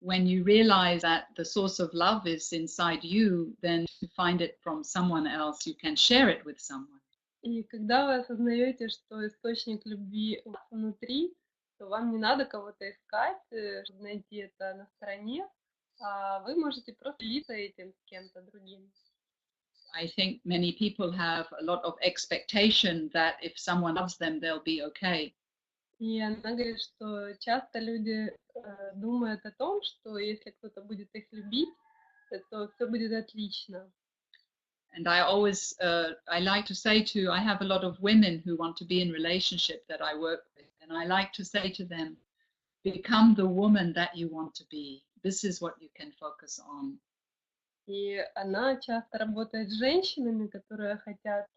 When you realize that the source of love is inside you, then to find it from someone else, you can share it with someone. И когда вы осознаете, что источник любви у вас внутри, то вам не надо кого-то искать, чтобы найти это на стороне, а вы можете просто делиться этим с кем-то другим. I think many people have a lot of expectation that if someone loves them, they'll be okay. И она говорит, что часто люди думают о том, что если кто-то будет их любить, то все будет отлично. And I always, I like to say to, I have a lot of women who want to be in relationship that I work with. And I like to say to them, become the woman that you want to be. This is what you can focus on. И она часто работает с женщинами, которые хотят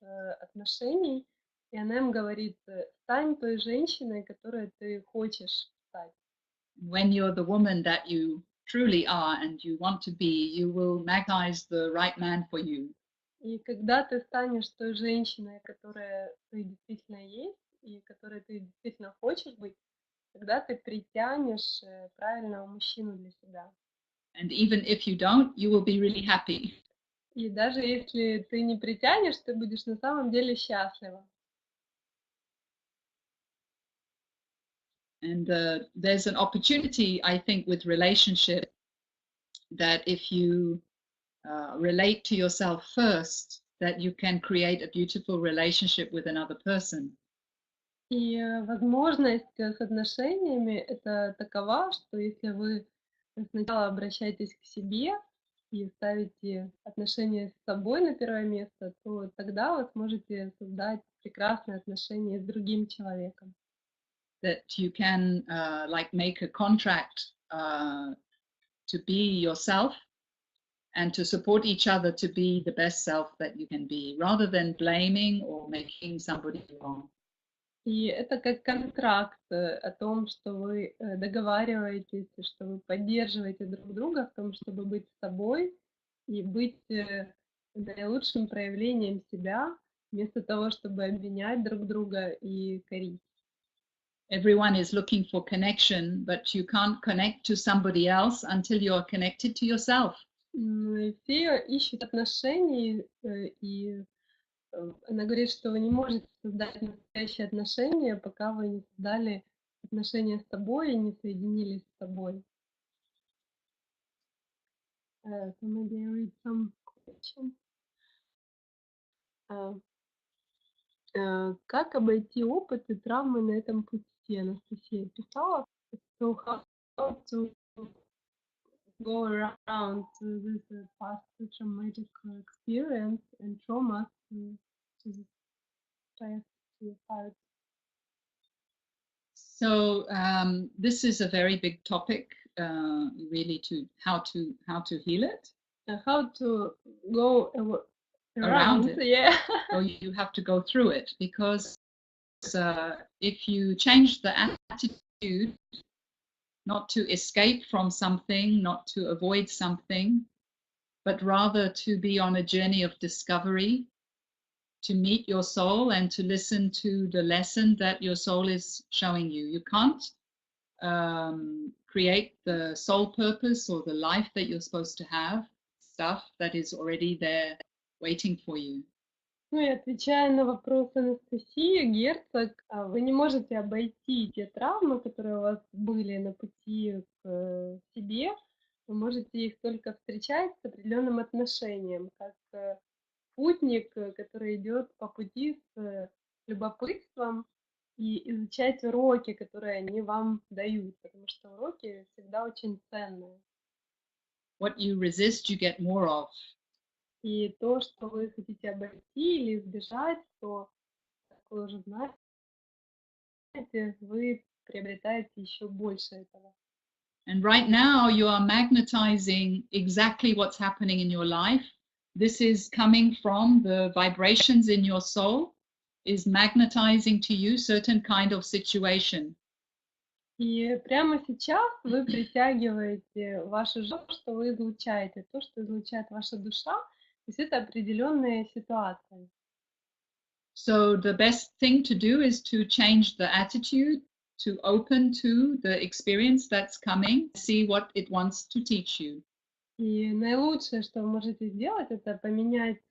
отношений, и она им говорит: стань той женщиной, которой ты хочешь стать. When you're the woman that you truly are and you want to be, you will magnetize the right man for you. И когда ты станешь той женщиной, которая ты действительно есть, и которой ты действительно хочешь быть, тогда ты притянешь правильного мужчину для себя. And even if you don't, you will be really happy. И даже если ты не притянешь, ты будешь на самом деле счастлива. And there's an opportunity, I think, with relationship that if you relate to yourself first, that you can create a beautiful relationship with another person. И возможность с отношениями это такова, что если вы сначала обращаетесь к себе и ставите отношения с собой на первое место, то тогда вы сможете создать прекрасные отношения с другим человеком. That you can like make a contract to be yourself and to support each other to be the best self that you can be, rather than blaming or making somebody wrong. И это как контракт о том, что вы договариваетесь, что вы поддерживаете друг друга в том, чтобы быть собой и быть наилучшим проявлением себя, вместо того, чтобы обвинять друг друга и корить. Everyone is looking for connection, but you can't connect to somebody else until you are connected to yourself. Все ищут отношений, и она говорит, что вы не можете создать настоящие отношения, пока вы не создали отношения с собой и не соединились с собой. So maybe I read some question. Как обойти опыт и травмы на этом пути? Анастасия писала. So how to go around this past traumatic experience and trauma to this past part. So this is a very big topic, really, to how to heal it. How to go around it. Yeah. So you have to go through it, because if you change the attitude, not to escape from something, not to avoid something, but rather to be on a journey of discovery, to meet your soul and to listen to the lesson that your soul is showing you. You can't create the soul purpose or the life that you're supposed to have, stuff that is already there waiting for you. Ну и отвечая на вопрос Анастасии, Герцог, вы не можете обойти те травмы, которые у вас были на пути к себе, вы можете их только встречать с определенным отношением, как путник, который идет по пути с любопытством и изучать уроки, которые они вам дают, потому что уроки всегда очень ценные. What you resist, you get more of. И то, что вы хотите обойти или избежать, то, как вы уже знаете, вы приобретаете еще больше этого. And right now you are magnetizing exactly what's happening in your life. This is coming from the vibrations in your soul, is magnetizing to you certain kind of situation. И прямо сейчас вы притягиваете вашу жизнь, что вы излучаете, то, что излучает ваша душа, то есть это определенные ситуации. So the best thing to do is to change the attitude, to open to the experience that's coming, see what it wants to teach you. И наилучшее, что вы можете сделать, это поменять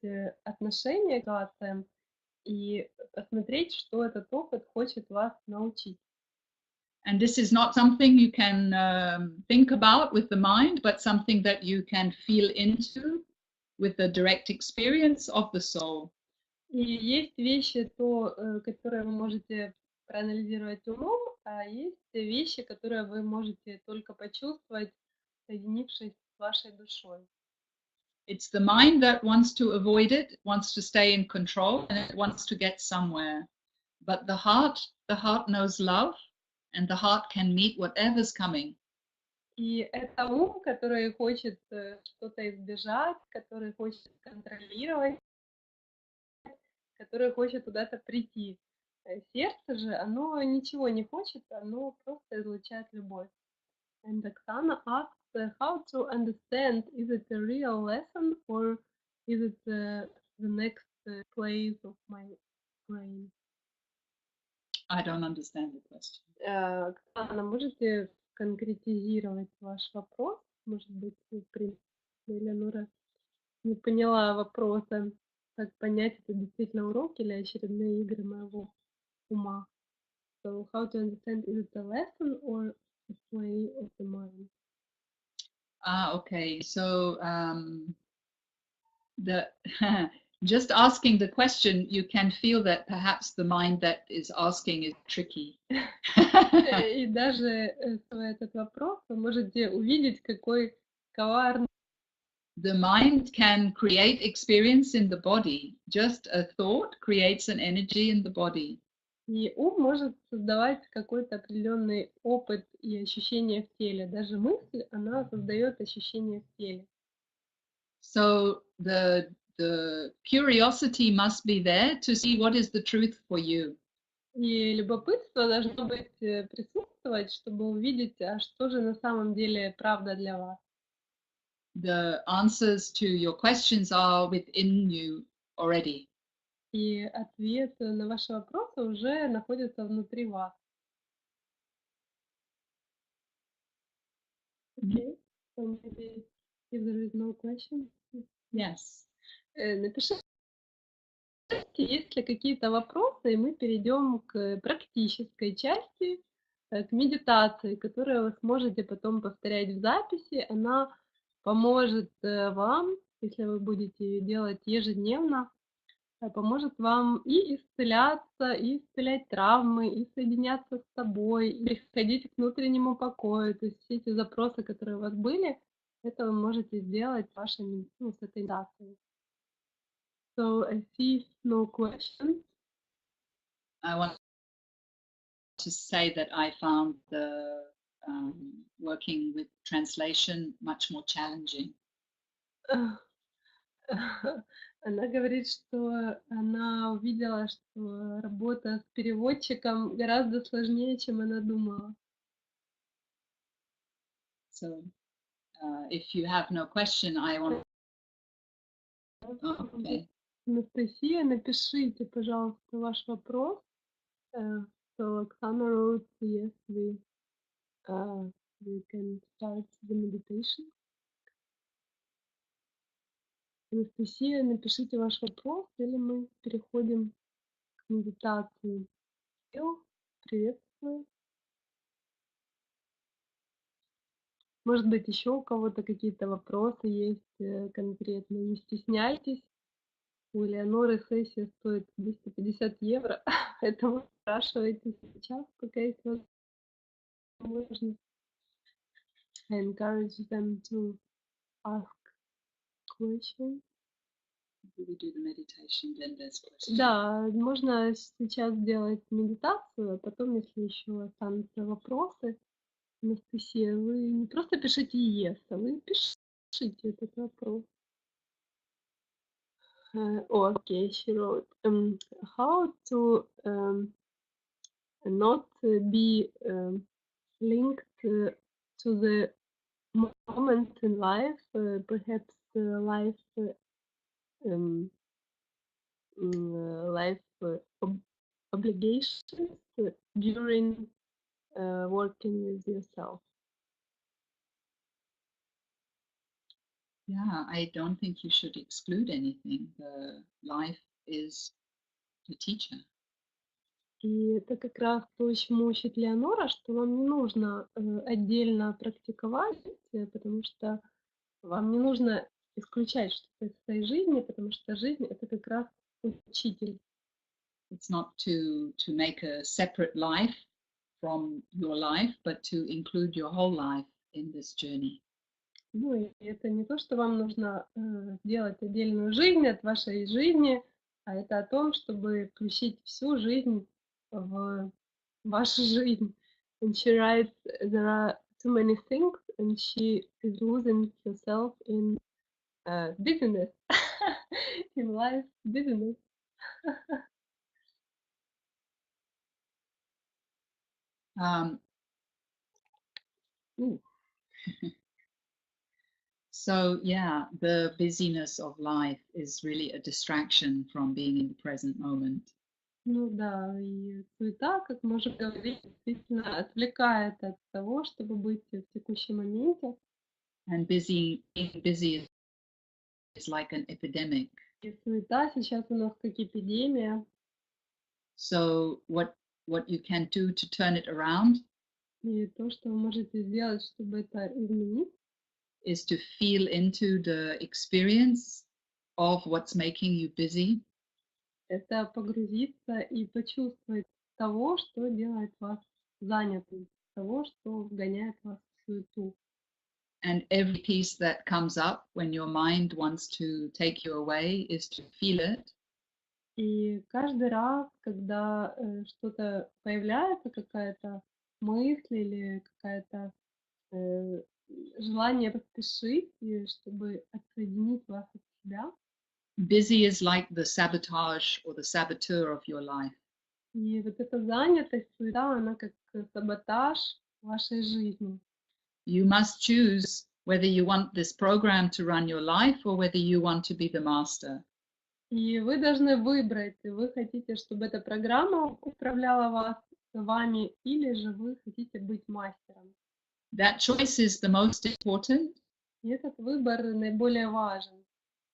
отношение к ситуациям и посмотреть, что этот опыт хочет вас научить. And this is not something you can think about with the mind, but something that you can feel into with the direct experience of the soul. И есть вещи, которые вы можете проанализировать умом, а есть вещи, которые вы можете только почувствовать, соединившись с вашей душой. It's the mind that wants to avoid it, wants to stay in control, and it wants to get somewhere. But the heart knows love, and the heart can meet whatever's coming. И это ум, который хочет что-то избежать, который хочет контролировать, который хочет куда-то прийти. Сердце же, оно ничего не хочет, оно просто излучает любовь. And Oksana asks how to understand, is it a real lesson or is it the next place of my brain? I don't understand the question. Оксана, можете конкретизировать ваш вопрос? Может быть, в принципе, Леонора не поняла вопроса. Как понять, это действительно урок или очередные игры моего ума? So, how to understand, is it a lesson or a play of the mind? Okay. So the just asking the question, you can feel that perhaps the mind that is asking is tricky. И даже этот вопрос вы можете увидеть, какой коварный. The mind can create experience in the body. Just a thought creates an energy in the body. И ум может создавать какой-то определенный опыт и ощущение в теле. Даже мысль, она создает ощущение в теле. So the curiosity must be there to see what is the truth for you. И любопытство должно быть присутствовать, чтобы увидеть, а что же на самом деле правда для вас. The answers to your questions are within you already. И ответ на ваши вопросы уже находится внутри вас. Okay. So maybe if there is no question. Yes. Напишите, есть ли какие-то вопросы, и мы перейдем к практической части, к медитации, которую вы сможете потом повторять в записи. Она поможет вам, если вы будете ее делать ежедневно, поможет вам и исцеляться, и исцелять травмы, и соединяться с собой, и приходить к внутреннему покою. То есть все эти запросы, которые у вас были, это вы можете сделать с этой медитацией. So I see no questions. I want to say that I found the working with translation much more challenging. Она говорит, что она увидела, что работа с переводчиком гораздо сложнее, чем она думала. So if you have no question, I want. Okay. Анастасия, напишите, пожалуйста, ваш вопрос. So Oksana wrote, yes, we can start the meditation. Анастасия, напишите ваш вопрос, или мы переходим к медитации. Приветствую. Может быть, еще у кого-то какие-то вопросы есть конкретные. Не стесняйтесь. У Леаноры сессия стоит 250 евро, поэтому спрашивайте сейчас, пока есть возможность. I encourage them to ask questions. We do the meditation, then there's questions. Да, можно сейчас сделать медитацию, а потом, если еще останутся вопросы, Анастасия, вы не просто пишите yes, а вы пишите этот вопрос. Okay, she wrote, how to not be linked to the moment in life, perhaps life obligations during working with yourself. Yeah, I don't think you should exclude anything. The life is the teacher. И это как раз то, чему учит Леанора, что вам не нужно отдельно практиковать, потому что вам не нужно исключать что-то из своей жизни, потому что жизнь — это как раз учитель. It's not to make a separate life from your life, but to include your whole life in this journey. Ну, и это не то, что вам нужно сделать отдельную жизнь от вашей жизни, а это о том, чтобы включить всю жизнь в вашу жизнь. And she writes, there are too many things, and she is losing herself in business, in life business. So yeah, the busyness of life is really a distraction from being in the present moment. Ну да, и суета, как мы уже говорили, действительно отвлекает от того, чтобы быть в текущем моменте. And being busy is like an epidemic. И суета сейчас у нас как эпидемия. So what you can do to turn it around И то, что вы можете сделать, чтобы это изменить, is to feel into the experience of what's making you busy. это погрузиться и почувствовать того, что делает вас занятым, того, что вгоняет вас в суету. And every piece that comes up when your mind wants to take you away is to feel it. И каждый раз, когда что-то появляется, какая-то мысль или какая-то желание поспешить, и чтобы отсоединить вас от себя. Busy is like the sabotage or the saboteur of your life. И вот эта занятость, суета, она как саботаж вашей жизни. You must choose whether you want this program to run your life or whether you want to be the master. И вы должны выбрать, вы хотите, чтобы эта программа управляла вами, или же вы хотите быть мастером. That choice is the most important. И этот выбор наиболее важен.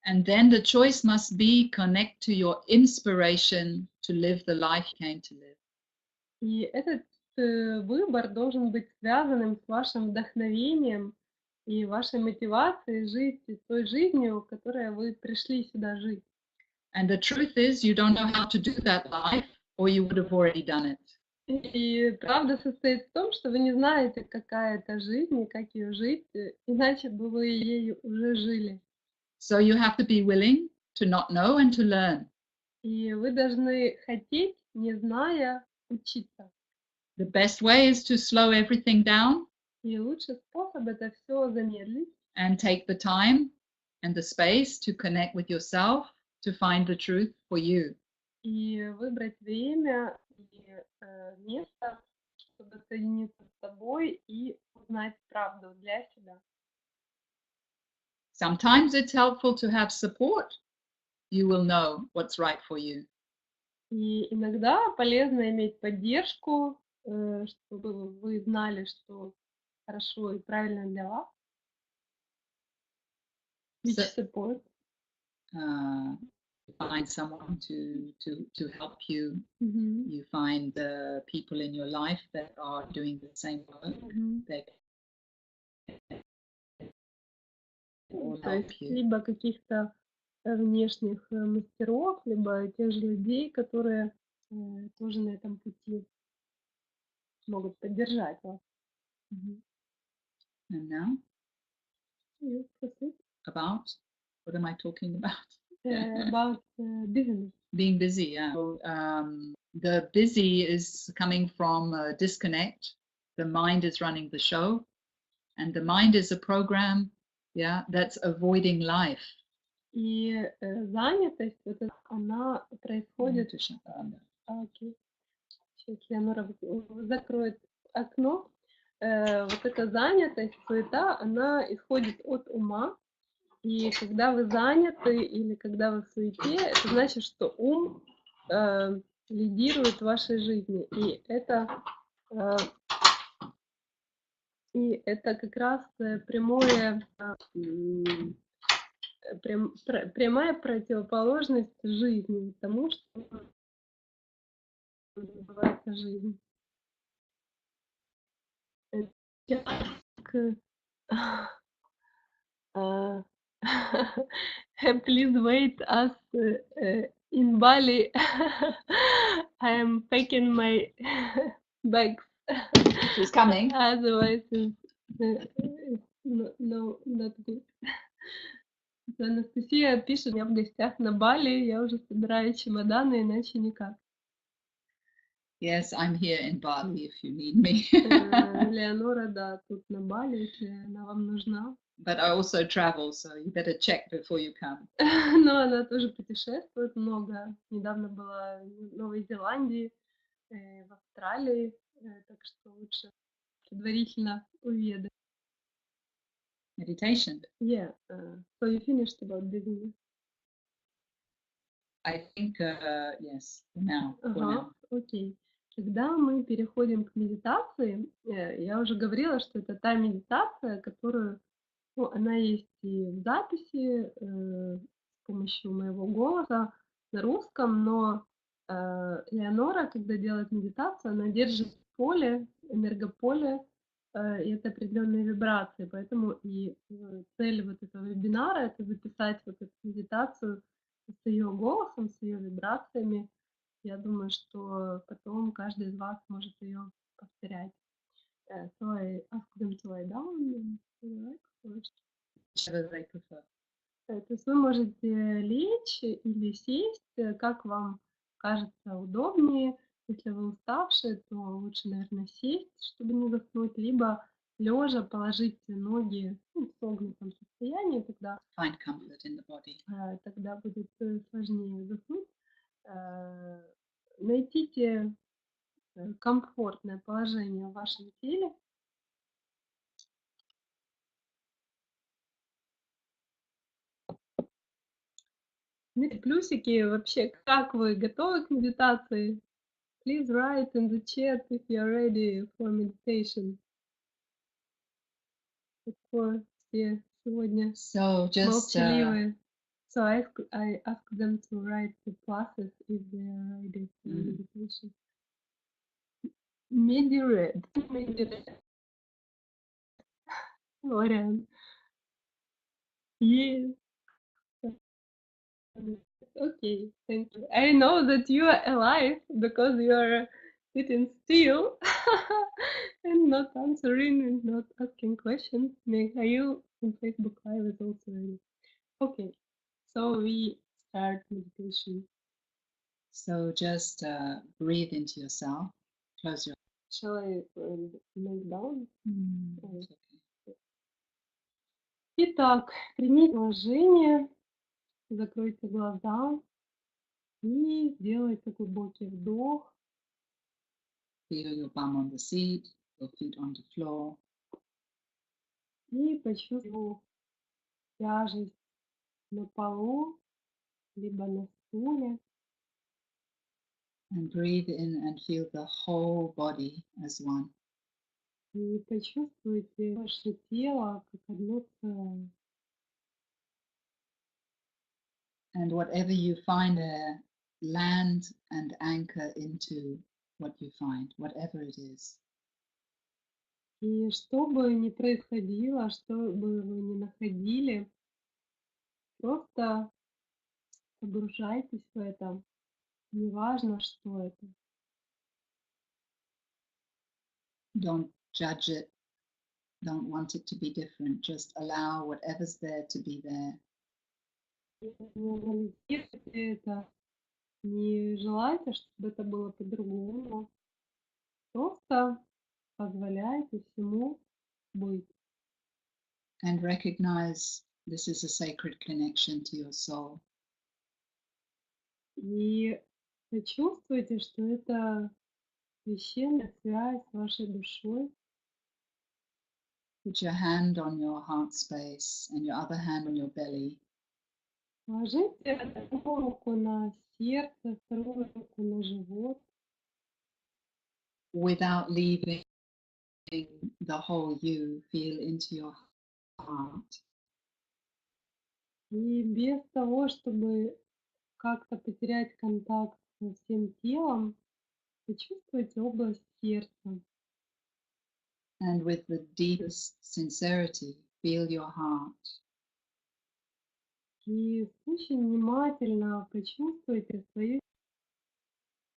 And then the choice must be connect to your inspiration to live the life you came to live. И этот выбор должен быть связанным с вашим вдохновением и вашей мотивацией жить той жизнью, которой вы пришли сюда жить. And the truth is, you don't know how to do that life, or you would have already done it. И правда состоит в том, что вы не знаете, какая это жизнь и как ее жить, иначе бы вы ею уже жили. So you have to be willing to not know and to learn. И вы должны хотеть, не зная, учиться. The best way is to slow everything down. И лучший способ — это все замедлить. And take the time and the space to connect with yourself to find the truth for you. И выбрать время и место, чтобы соединиться с собой и узнать правду для себя. Sometimes it's helpful to have support. You will know what's right for you. И иногда полезно иметь поддержку, чтобы вы знали, что хорошо и правильно для вас. Which support? find someone to help you. Мгм. You find the people in your life that are doing the same work. Мгм. They all То help есть you. либо каких-то внешних мастеров, либо тех же людей, которые тоже на этом пути могут поддержать вас. Мгм. And now, Yes, proceed. about what am I talking about? About business. Being busy. Yeah. So, the busy is coming from disconnect. The mind is running the show, and the mind is a program. Yeah, that's avoiding life. И занятость, вот она происходит... Окей. Сейчас Леонора закроет окно. Вот эта занятость, суета, она исходит от ума. И когда вы заняты или когда вы в суете, это значит, что ум лидирует в вашей жизни. И это как раз прямая противоположность жизни, тому, что называется жизнь. Please wait us in Bali. I am packing my bags. She's coming. Otherwise, it's not good. Анастасия пишет, я в гостях на Бали, я уже собираю чемоданы, иначе никак. Yes, I'm here in Bali if you need me. Леонора, да, тут на Бали, если она вам нужна. But I also travel, so you better check before you come. Но она тоже путешествует много. Недавно была в Новой Зеландии, в Австралии, так что лучше предварительно уведать. Meditation. Yeah. So you finished about business? I think yes. For now. Ага, окей. Когда мы переходим к медитации, я уже говорила, что это та медитация, которую, она есть и в записи с помощью моего голоса на русском, но Леонора, когда делает медитацию, она держит поле, энергополе, и это определенные вибрации, поэтому и цель вот этого вебинара — это записать вот эту медитацию с ее голосом, с ее вибрациями. Я думаю, что потом каждый из вас может ее повторять. So I ask them to lie down and relax first. Whichever they prefer. То есть вы можете лечь или сесть, как вам кажется удобнее. Если вы уставшие, то лучше, наверное, сесть, чтобы не заснуть, либо лежа положить ноги в согнутом состоянии, тогда Find comfort in the body. Тогда будет сложнее заснуть. Найдите комфортное положение в вашем теле. Плюсики вообще, как вы готовы к медитации? Please write in the chat if you are ready for meditation. Все сегодня молчаливые. So I ask them to write the pluses if they are ready for meditation. Red. Orion. Yes. Okay, thank you. I know that you are alive because you are sitting still and not answering and not asking questions. Mikhail in Facebook Live is also ready. Okay, so we start meditation. So just breathe into yourself. Close your eyes. Shall I make down? It's okay. Итак, примите положение, закройте глаза и сделайте глубокий вдох. Feel your bum on the seat, your feet on the floor. И почувствуйте тяжесть на полу, либо на стуле. And breathe in and feel the whole body as one. И почувствуйте ваше тело как одно целое. And whatever you find there, land and anchor into what you find, whatever it is. И что бы ни происходило, что бы вы ни находили, просто погружайтесь в это, неважно, что это. Don't judge it, don't want it to be different, just allow whatever's there to be there. Не анализируйте это, не желайте, чтобы это было по-другому. Просто позволяйте всему быть. And recognize this is a sacred connection to your soul. И почувствуйте, что это священная связь с вашей душой. Put your hand on your heart space and your other hand on your belly. Положите одну руку на сердце, вторую руку на живот. Without leaving the whole you, feel into your heart. И без того, чтобы как-то потерять контакт со всем телом, почувствуйте область сердца. And with the deepest sincerity, feel your heart. И очень внимательно почувствуйте свою.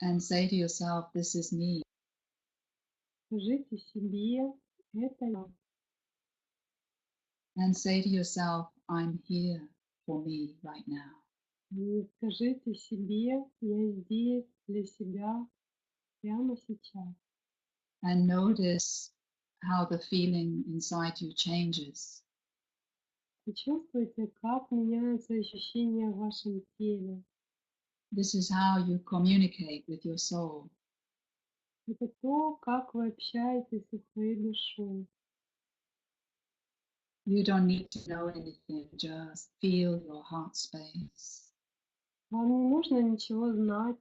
And say to yourself, this is me. Скажите себе, это я. And say to yourself, I'm here for me right now. И скажите себе, я здесь для себя прямо сейчас. And notice how the feeling inside you changes. Почувствуйте, как меняются ощущения в вашем теле. This is how you communicate with your soul. Это то, как вы общаетесь со своей душой. You don't need to know anything, just feel your heart space. Вам не нужно ничего знать,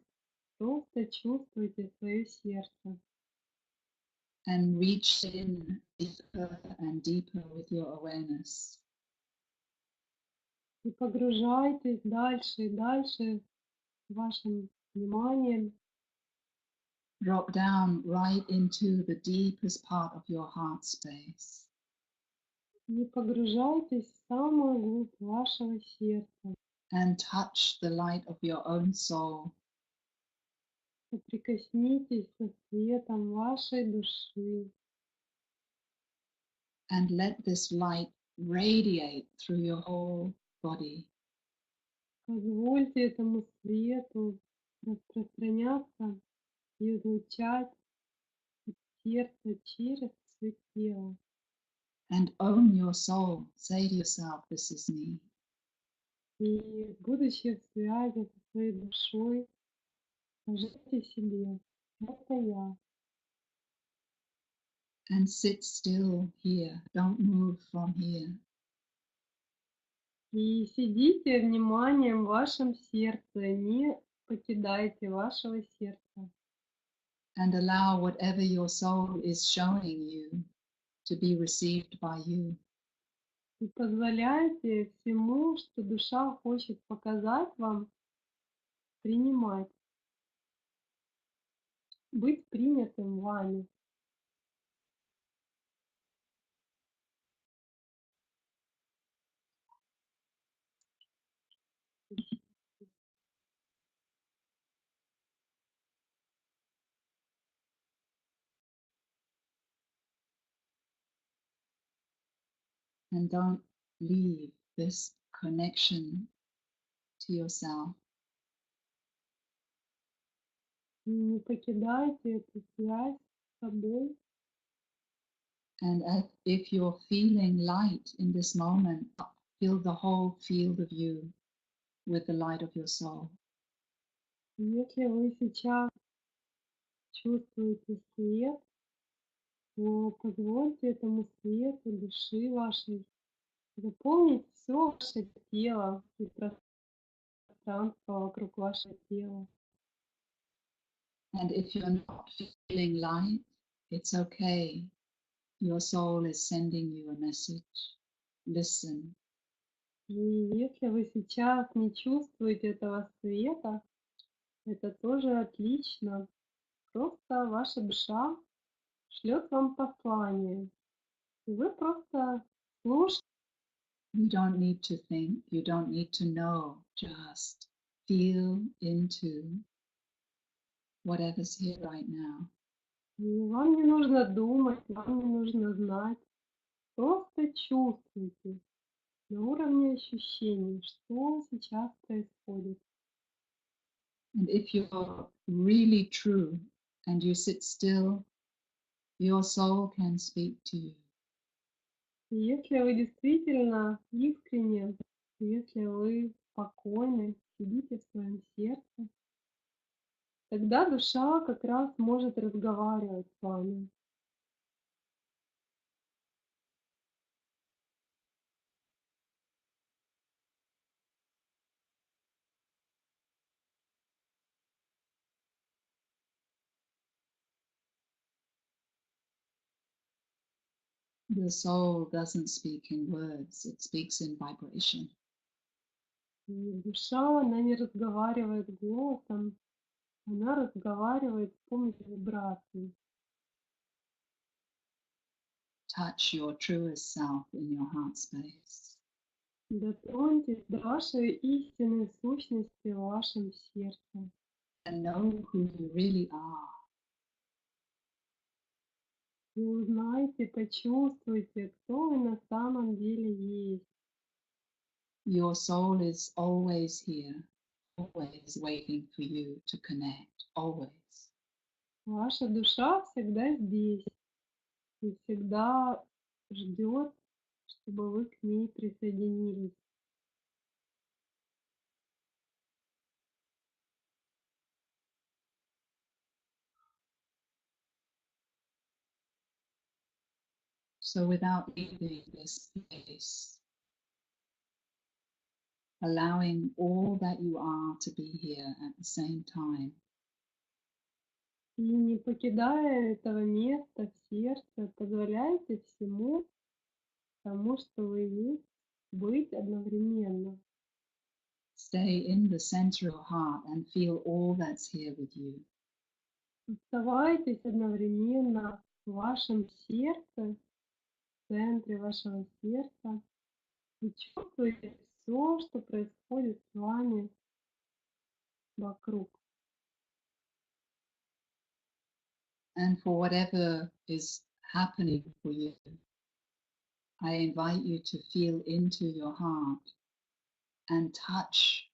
просто чувствуйте свое сердце. And reach in deeper and deeper with your awareness. И погружайтесь дальше и дальше вашим вниманием. Drop down right into the deepest part of your heart space. И погружайтесь в самую глубь вашего сердца. And touch the light of your own soul. Соприкоснитесь со светом вашей души. And let this light radiate through your whole body. Позвольте этому свету распространяться и излучать от сердца через все тело. And own your soul. Say to yourself, this is me. И будучи в связи со своей душой, скажите себе, это я. And sit still here. Don't move from here. И сидите вниманием в вашем сердце, не покидайте вашего сердца. And allow whatever your soul is showing you to be received by you. И позволяйте всему, что душа хочет показать вам, принимать, быть принятым вами. And don't leave this connection to yourself. И не покидайте эту связь с собой. And if you're feeling light in this moment, fill the whole field of you with the light of your soul. И если вы сейчас чувствуете свет, то позвольте этому свету души вашей заполнить все ваше тело и пространство вокруг вашего тела. And if you're not feeling light, it's okay. Your soul is sending you a message. Listen. И если вы сейчас не чувствуете этого света, это тоже отлично. Просто ваша душа шлет вам послание. И вы просто слушаете. You don't need to think, you don't need to know, just feel into whatever's here right now. И вам не нужно думать, вам не нужно знать. Просто чувствуйте на уровне ощущений, что сейчас происходит. And if you're really true and you sit still, your soul can speak to you. И если вы действительно искренне, если вы спокойны, сидите в своем сердце, тогда душа как раз может разговаривать с вами. The soul doesn't speak in words, it speaks in vibration. И душа, она не разговаривает голосом, она разговаривает с помощью вибраций. Touch your truest self in your heart space. Дотроньтесь до вашей истинной сущности в вашем сердце. And know who you really are. И узнайте, почувствуйте, кто вы на самом деле есть. Your soul is always here, always waiting for you to connect, always. Ваша душа всегда здесь и всегда ждет, чтобы вы к ней присоединились. So without leaving this place, allowing all that you are to be here at the same time, И не покидая этого места в сердце, позволяйте всему тому, что вы есть, быть одновременно. stay in the center of your heart and feel all that's here with you. Оставайтесь одновременно в вашем сердце, в центре вашего сердца, и чувствуйте все, что происходит с вами вокруг. And for whatever is happening for you, I invite you to feel into your heart and touch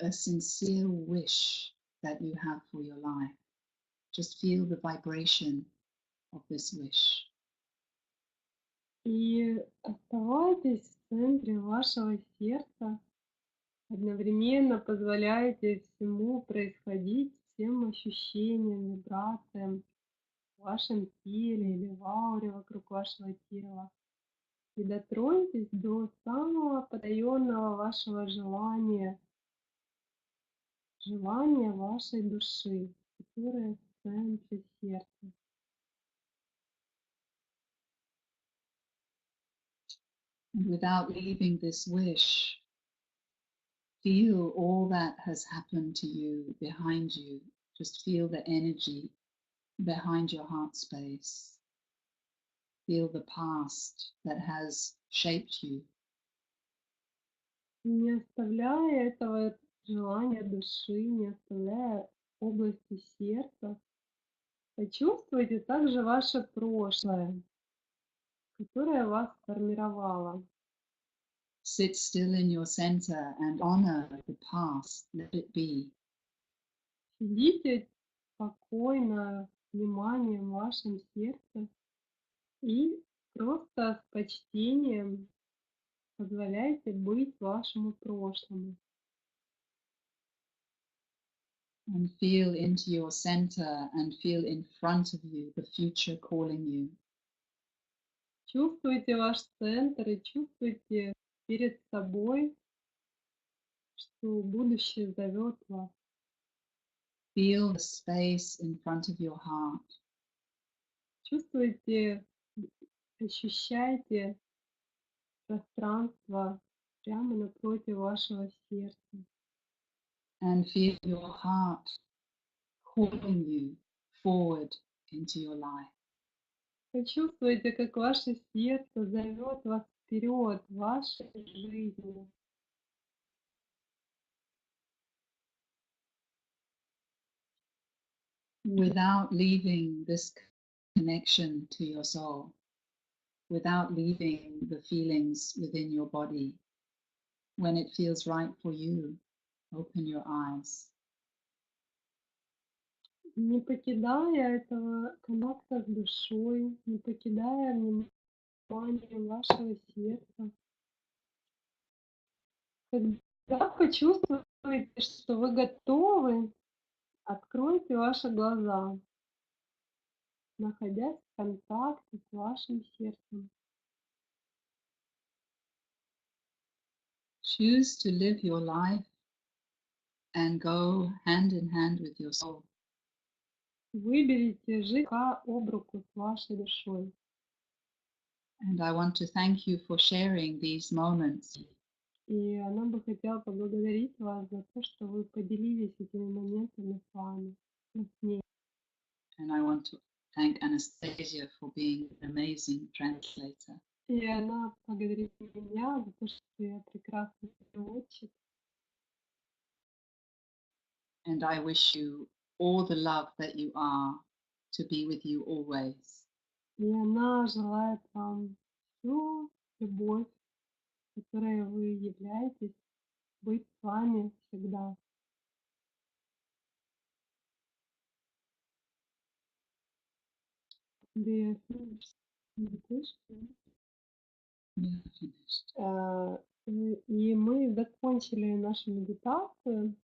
a sincere wish that you have for your life. Just feel the vibration of this wish. И оставайтесь в центре вашего сердца, одновременно позволяйте всему происходить, всем ощущениям, вибрациям в вашем теле или в ауре вокруг вашего тела. И дотроньтесь до самого потаенного вашего желания, желания вашей души, которое в центре сердца. And without leaving this wish, feel all that has happened to you behind you. Just feel the energy behind your heart space. Feel the past that has shaped you. И не оставляя этого желания души, не оставляя области сердца, почувствуйте также ваше прошлое, которое вас сформировало. Sit still in your center and honor the past. Let it be. Сидите спокойно, с вниманием в вашем сердце и просто с почтением позволяйте быть вашему прошлому. And feel into your center and feel in front of you the future calling you. Чувствуйте ваш центр и чувствуйте перед собой, что будущее зовет вас. Feel the space in front of your heart. Чувствуйте, ощущайте пространство прямо напротив вашего сердца. And feel your heart calling you forward into your life. Почувствуйте, как ваше сердце зовет вас вперед в вашей жизни. Without leaving this connection to your soul, without leaving the feelings within your body. When it feels right for you, open your eyes. Не покидая этого контакта с душой, не покидая вниманием вашего сердца. Когда почувствуете, что вы готовы, откройте ваши глаза, находясь в контакте с вашим сердцем. Choose to live your life and go hand in hand with your soul. Выберите жить рука об руку с вашей душой. And I want to thank you for sharing these moments. И она бы хотела поблагодарить вас за то, что вы поделились этими моментами с вами, с ней. And I want to thank Anastasia for being an amazing translator. И она благодарит меня за то, что я прекрасный переводчик. And I wish you all the love that you are to be with you always. И она желает вам всю любовь, которой вы являетесь, быть с вами всегда. Do you finish meditation? Yeah, finished. И мы закончили нашу медитацию.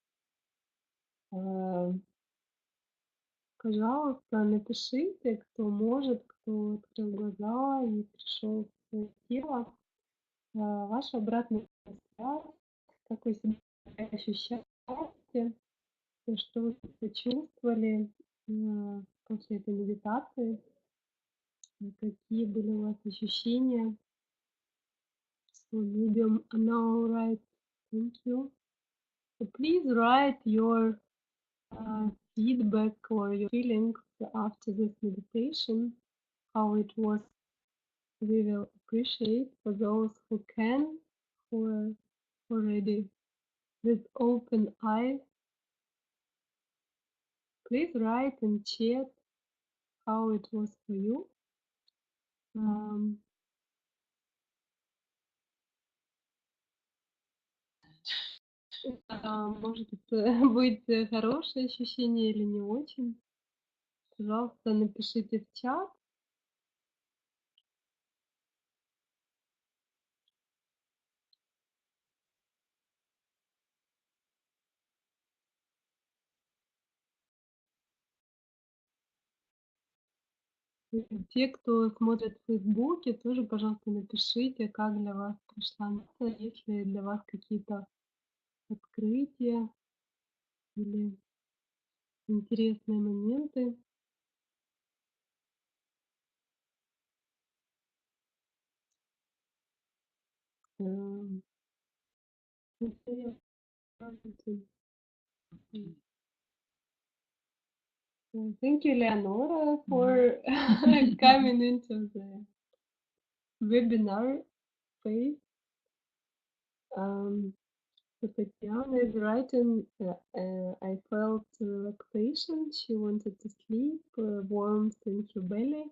Пожалуйста, напишите, кто может, кто открыл глаза и пришел в свое тело, ваша обратная связь, как вы себя ощущаете, что вы почувствовали после этой медитации, какие были у вас ощущения. So medium now write thank you. So please write your feedback or your feelings after this meditation, how it was. We will appreciate for those who can, who are already with open eyes. Please write in chat how it was for you. Может быть хорошее ощущение или не очень. Пожалуйста, напишите в чат. Те, кто смотрит в Фейсбуке, тоже, пожалуйста, напишите, как для вас прошла медитация, если для вас какие-то открытия или интересные моменты. Thank you, Leanora, for coming into the webinar phase. Tatiana is writing, I felt relaxation. She wanted to sleep, warmth in her belly,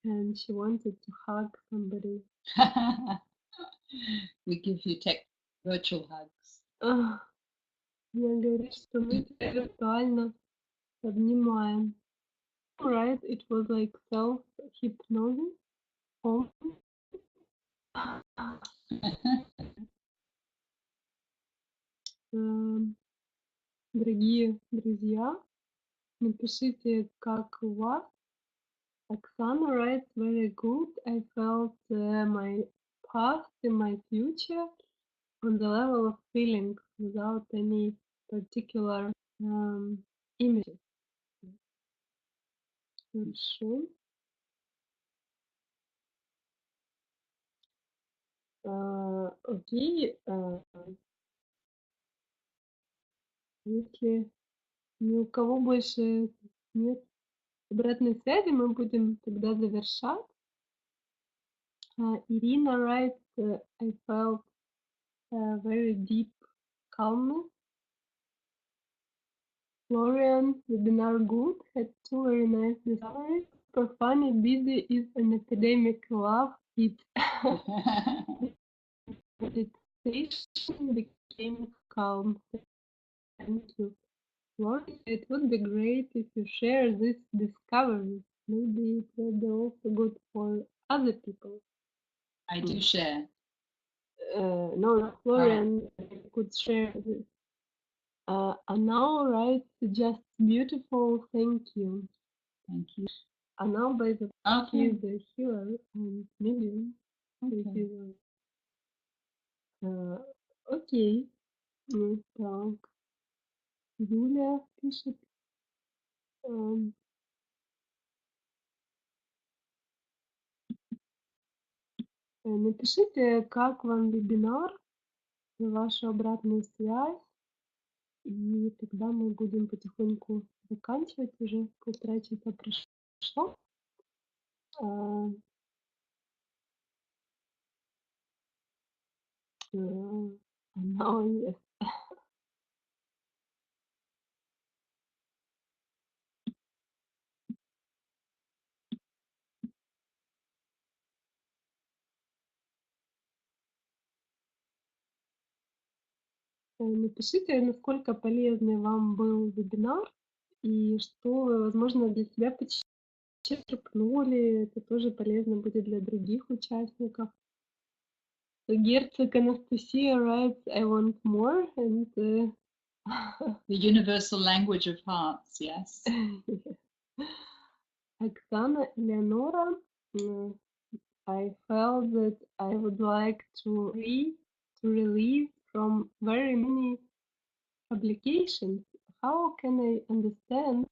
and she wanted to hug somebody. We give you virtual hugs. Она говорит, что мы тебя виртуально обнимаем. Right, it was like self-hypnosis. Дорогие друзья, напишите, как у вас. Оксана writes very good. I felt my past and my future on the level of feeling without any particular images. Хорошо. Окей, если ни у кого больше нет обратной связи, мы будем тогда завершать. Irina writes, I felt very deep calmness. Florian, webinar good, had two very nice discoveries. For funny, busy is an academic, love it. Meditation became calm. Thank you. Florian, it would be great if you share this discovery. Maybe it will be also good for other people. I do share. No, Florian could share this. Anna writes, just beautiful, thank you. Thank you. Anna, by the way, Okay. is a healer and medium. Okay. Окей. Так. Юля пишет. Напишите, как вам вебинар, вашу обратную связь, и тогда мы будем потихоньку заканчивать, уже 1,5 часа прошло. Now, yes. Напишите, насколько полезный вам был вебинар и что вы, возможно, для себя почерпнули. Это тоже полезно будет для других участников. Герцог Анастасия writes, I want more. And, The universal language of hearts, yes. Оксана Леанора, I felt that I would like to release from very many applications. How can I understand?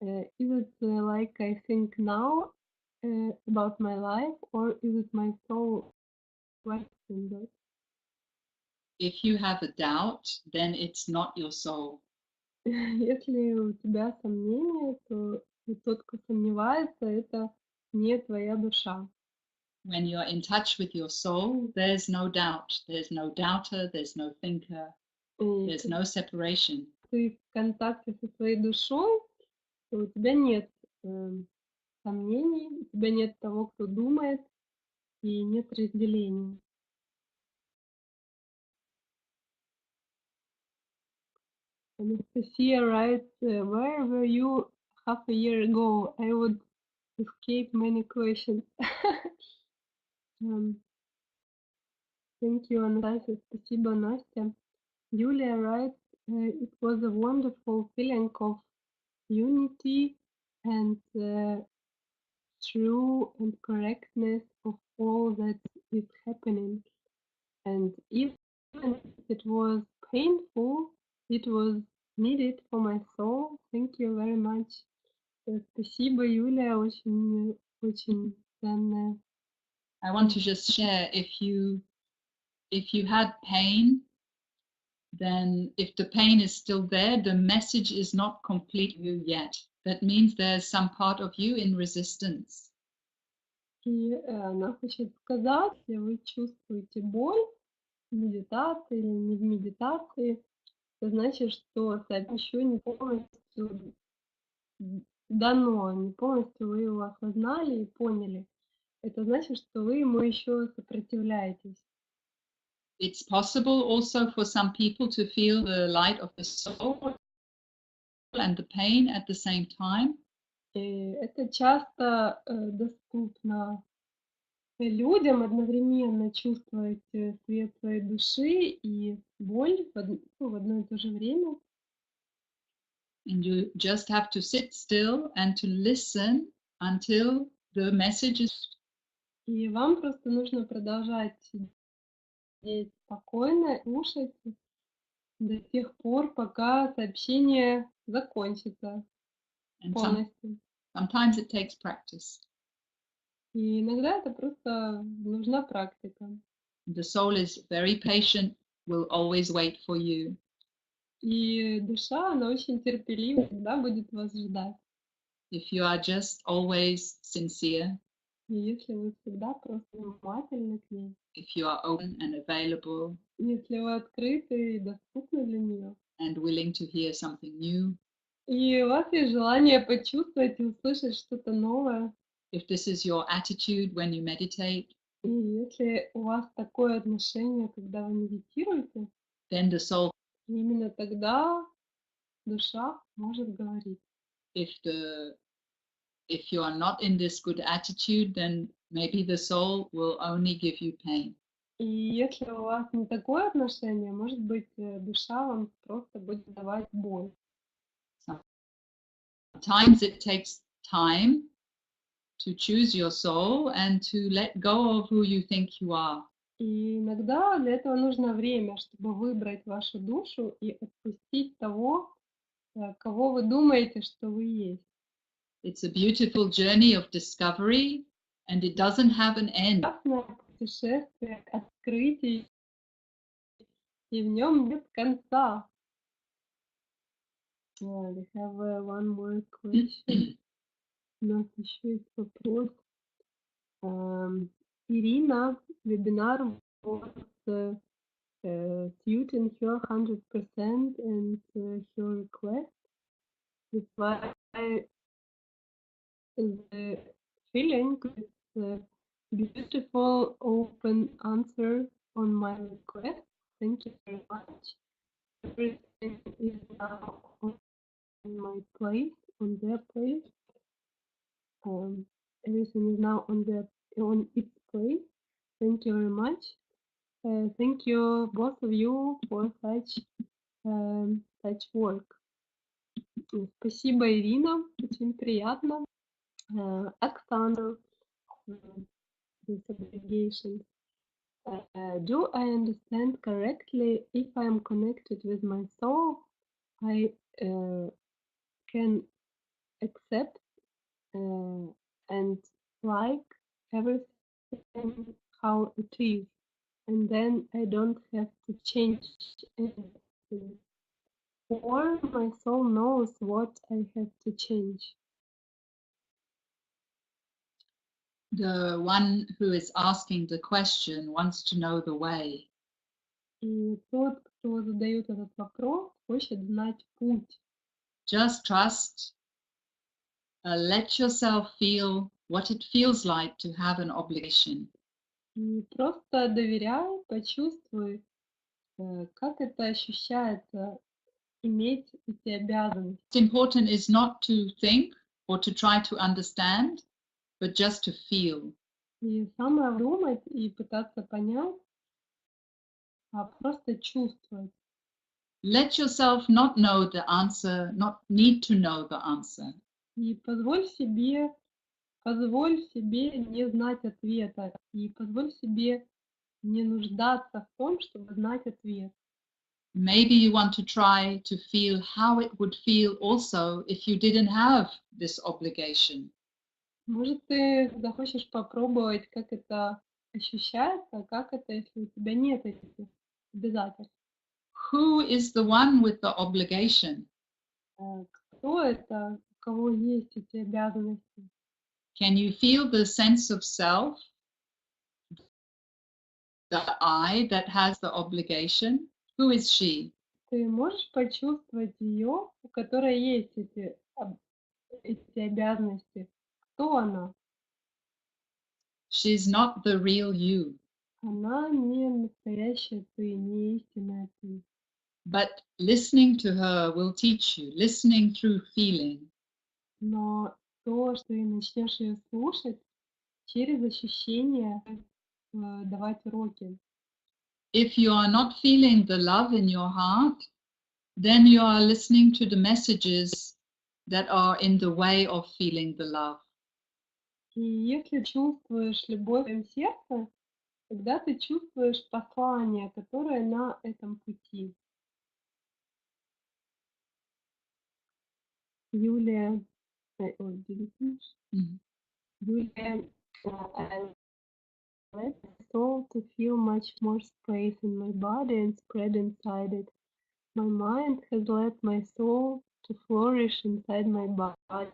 Is it like I think now about my life, or is it my soul questioning that? If you have a doubt, then it's not your soul. Если у тебя сомнения, то тот, кто сомневается, это не твоя душа. When you're in touch with your soul, there's no doubt. There's no doubter, there's no thinker, there's no separation. Ты в контакте со своей душой, то у тебя нет сомнений, у тебя нет того, кто думает, и нет разделения. Anastasia writes, where were you half a year ago? I would escape many questions. Thank you, Anastasia. Спасибо, Настя. Julia writes, it was a wonderful feeling of unity and true and correctness of all that is happening. And even if it was painful, it was needed for my soul. Thank you very much. Спасибо, Юлия, очень, очень ценная. I want to just share, if you had pain, then if the pain is still there, the message is not complete you yet. That means there's some part of you in resistance. И она хочет сказать, если вы чувствуете боль в медитации или не в медитации, это значит, что еще не полностью дано, не полностью вы его осознали и поняли. Это значит, что вы ему еще сопротивляетесь. It's possible also for some people to feel the light of the soul and the pain at the same time. И это часто доступно людям одновременно чувствовать свет своей души и боль в одно и то же время. And you just have to sit still and to listen until the message is. И вам просто нужно продолжать сидеть спокойно, слушать до тех пор, пока сообщение закончится полностью. Sometimes it takes practice. И иногда это просто нужна практика. The soul is very patient, will always wait for you. И душа, она очень терпелива, всегда будет вас ждать. If you are just always sincere, И если вы всегда просто внимательны к ней, if you are open and available если вы открыты и доступны для нее, and willing to hear something new, и у вас есть желание почувствовать и услышать что-то новое, if this is your attitude when you meditate, и если у вас такое отношение, когда вы медитируете, then the soul, именно тогда душа может говорить. if you are not in this good attitude, then maybe the soul will only give you pain. И если у вас не такое отношение, может быть, душа вам просто будет давать боль. Sometimes it takes time to choose your soul and to let go of who you think you are. И иногда для этого нужно время, чтобы выбрать вашу душу и отпустить того, кого вы думаете, что вы есть. It's a beautiful journey of discovery, and it doesn't have an end. Прекрасное путешествие, открытий, и в нем нет конца. We have one more question. У нас еще есть вопрос. Ирина, вебинар was suiting her 100% and her request. That's why the feeling is beautiful open answer on my request. Thank you very much. Everything is now on my place, on their place. Everything is now on its place. Thank you very much. Thank you both of you for such work. Спасибо, Ирина, очень приятно. Оксана, this obligation. Do I understand correctly? If I am connected with my soul, I can accept and like everything how it is, and then I don't have to change anything. Or my soul knows what I have to change. The one who is asking the question wants to know the way. И тот, кто задает этот вопрос, хочет знать путь. Just trust. Let yourself feel what it feels like to have an obligation. И просто доверяй, почувствуй, как это ощущается иметь эти обязанности. What's important is not to think or to try to understand, but just to feel. И самое думать и пытаться понять, а просто чувствовать. Let yourself not know the answer, not need to know the answer. И позволь себе не знать ответа. И позволь себе не нуждаться в том, чтобы знать ответ. Maybe you want to try to feel how it would feel also if you didn't have this obligation. Может, ты захочешь попробовать, как это ощущается, как это, если у тебя нет этих обязательств. Who is the one with the obligation? Кто это, у кого есть эти обязанности? Can you feel the sense of self, the I that has the obligation? Who is she? Ты можешь почувствовать ее, у которой есть эти обязанности? Кто она? She's not the real you. Она не настоящая ты, не истинная ты. But listening to her will teach you, listening through feeling. Но то, что ты начнешь ее слушать, через ощущение давать уроки. If you are not feeling the love in your heart, then you are listening to the messages that are in the way of feeling the love. И если чувствуешь любовь в своем сердце, тогда ты чувствуешь послание, которое на этом пути. Юлия, Юлия, let my soul to feel much more space in my body and spread inside it. My mind has let my soul to flourish inside my body.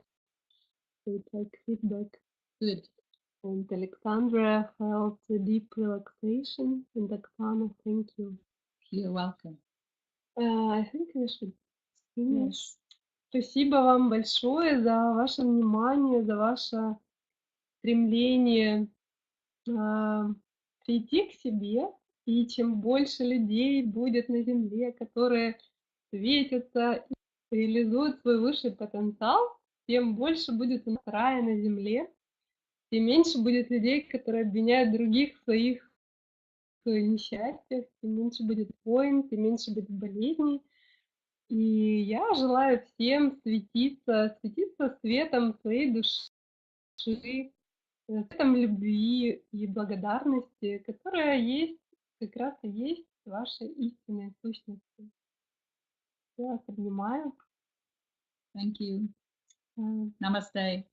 So it's like feedback. Good. And Alexandra felt a deep relaxation. And Oksana, thank you. You're welcome. I think we should finish. Yes. Спасибо вам большое за ваше внимание, за ваше стремление прийти к себе. И чем больше людей будет на Земле, которые светятся и реализуют свой высший потенциал, тем больше будет у нас рая на Земле, тем меньше будет людей, которые обвиняют других в своих несчастьях, тем меньше будет войн, тем меньше будет болезней. И я желаю всем светиться светом своей души, светом любви и благодарности, которая есть, как раз и есть вашей истинной сущностью. Я вас обнимаю. Thank you. Namaste.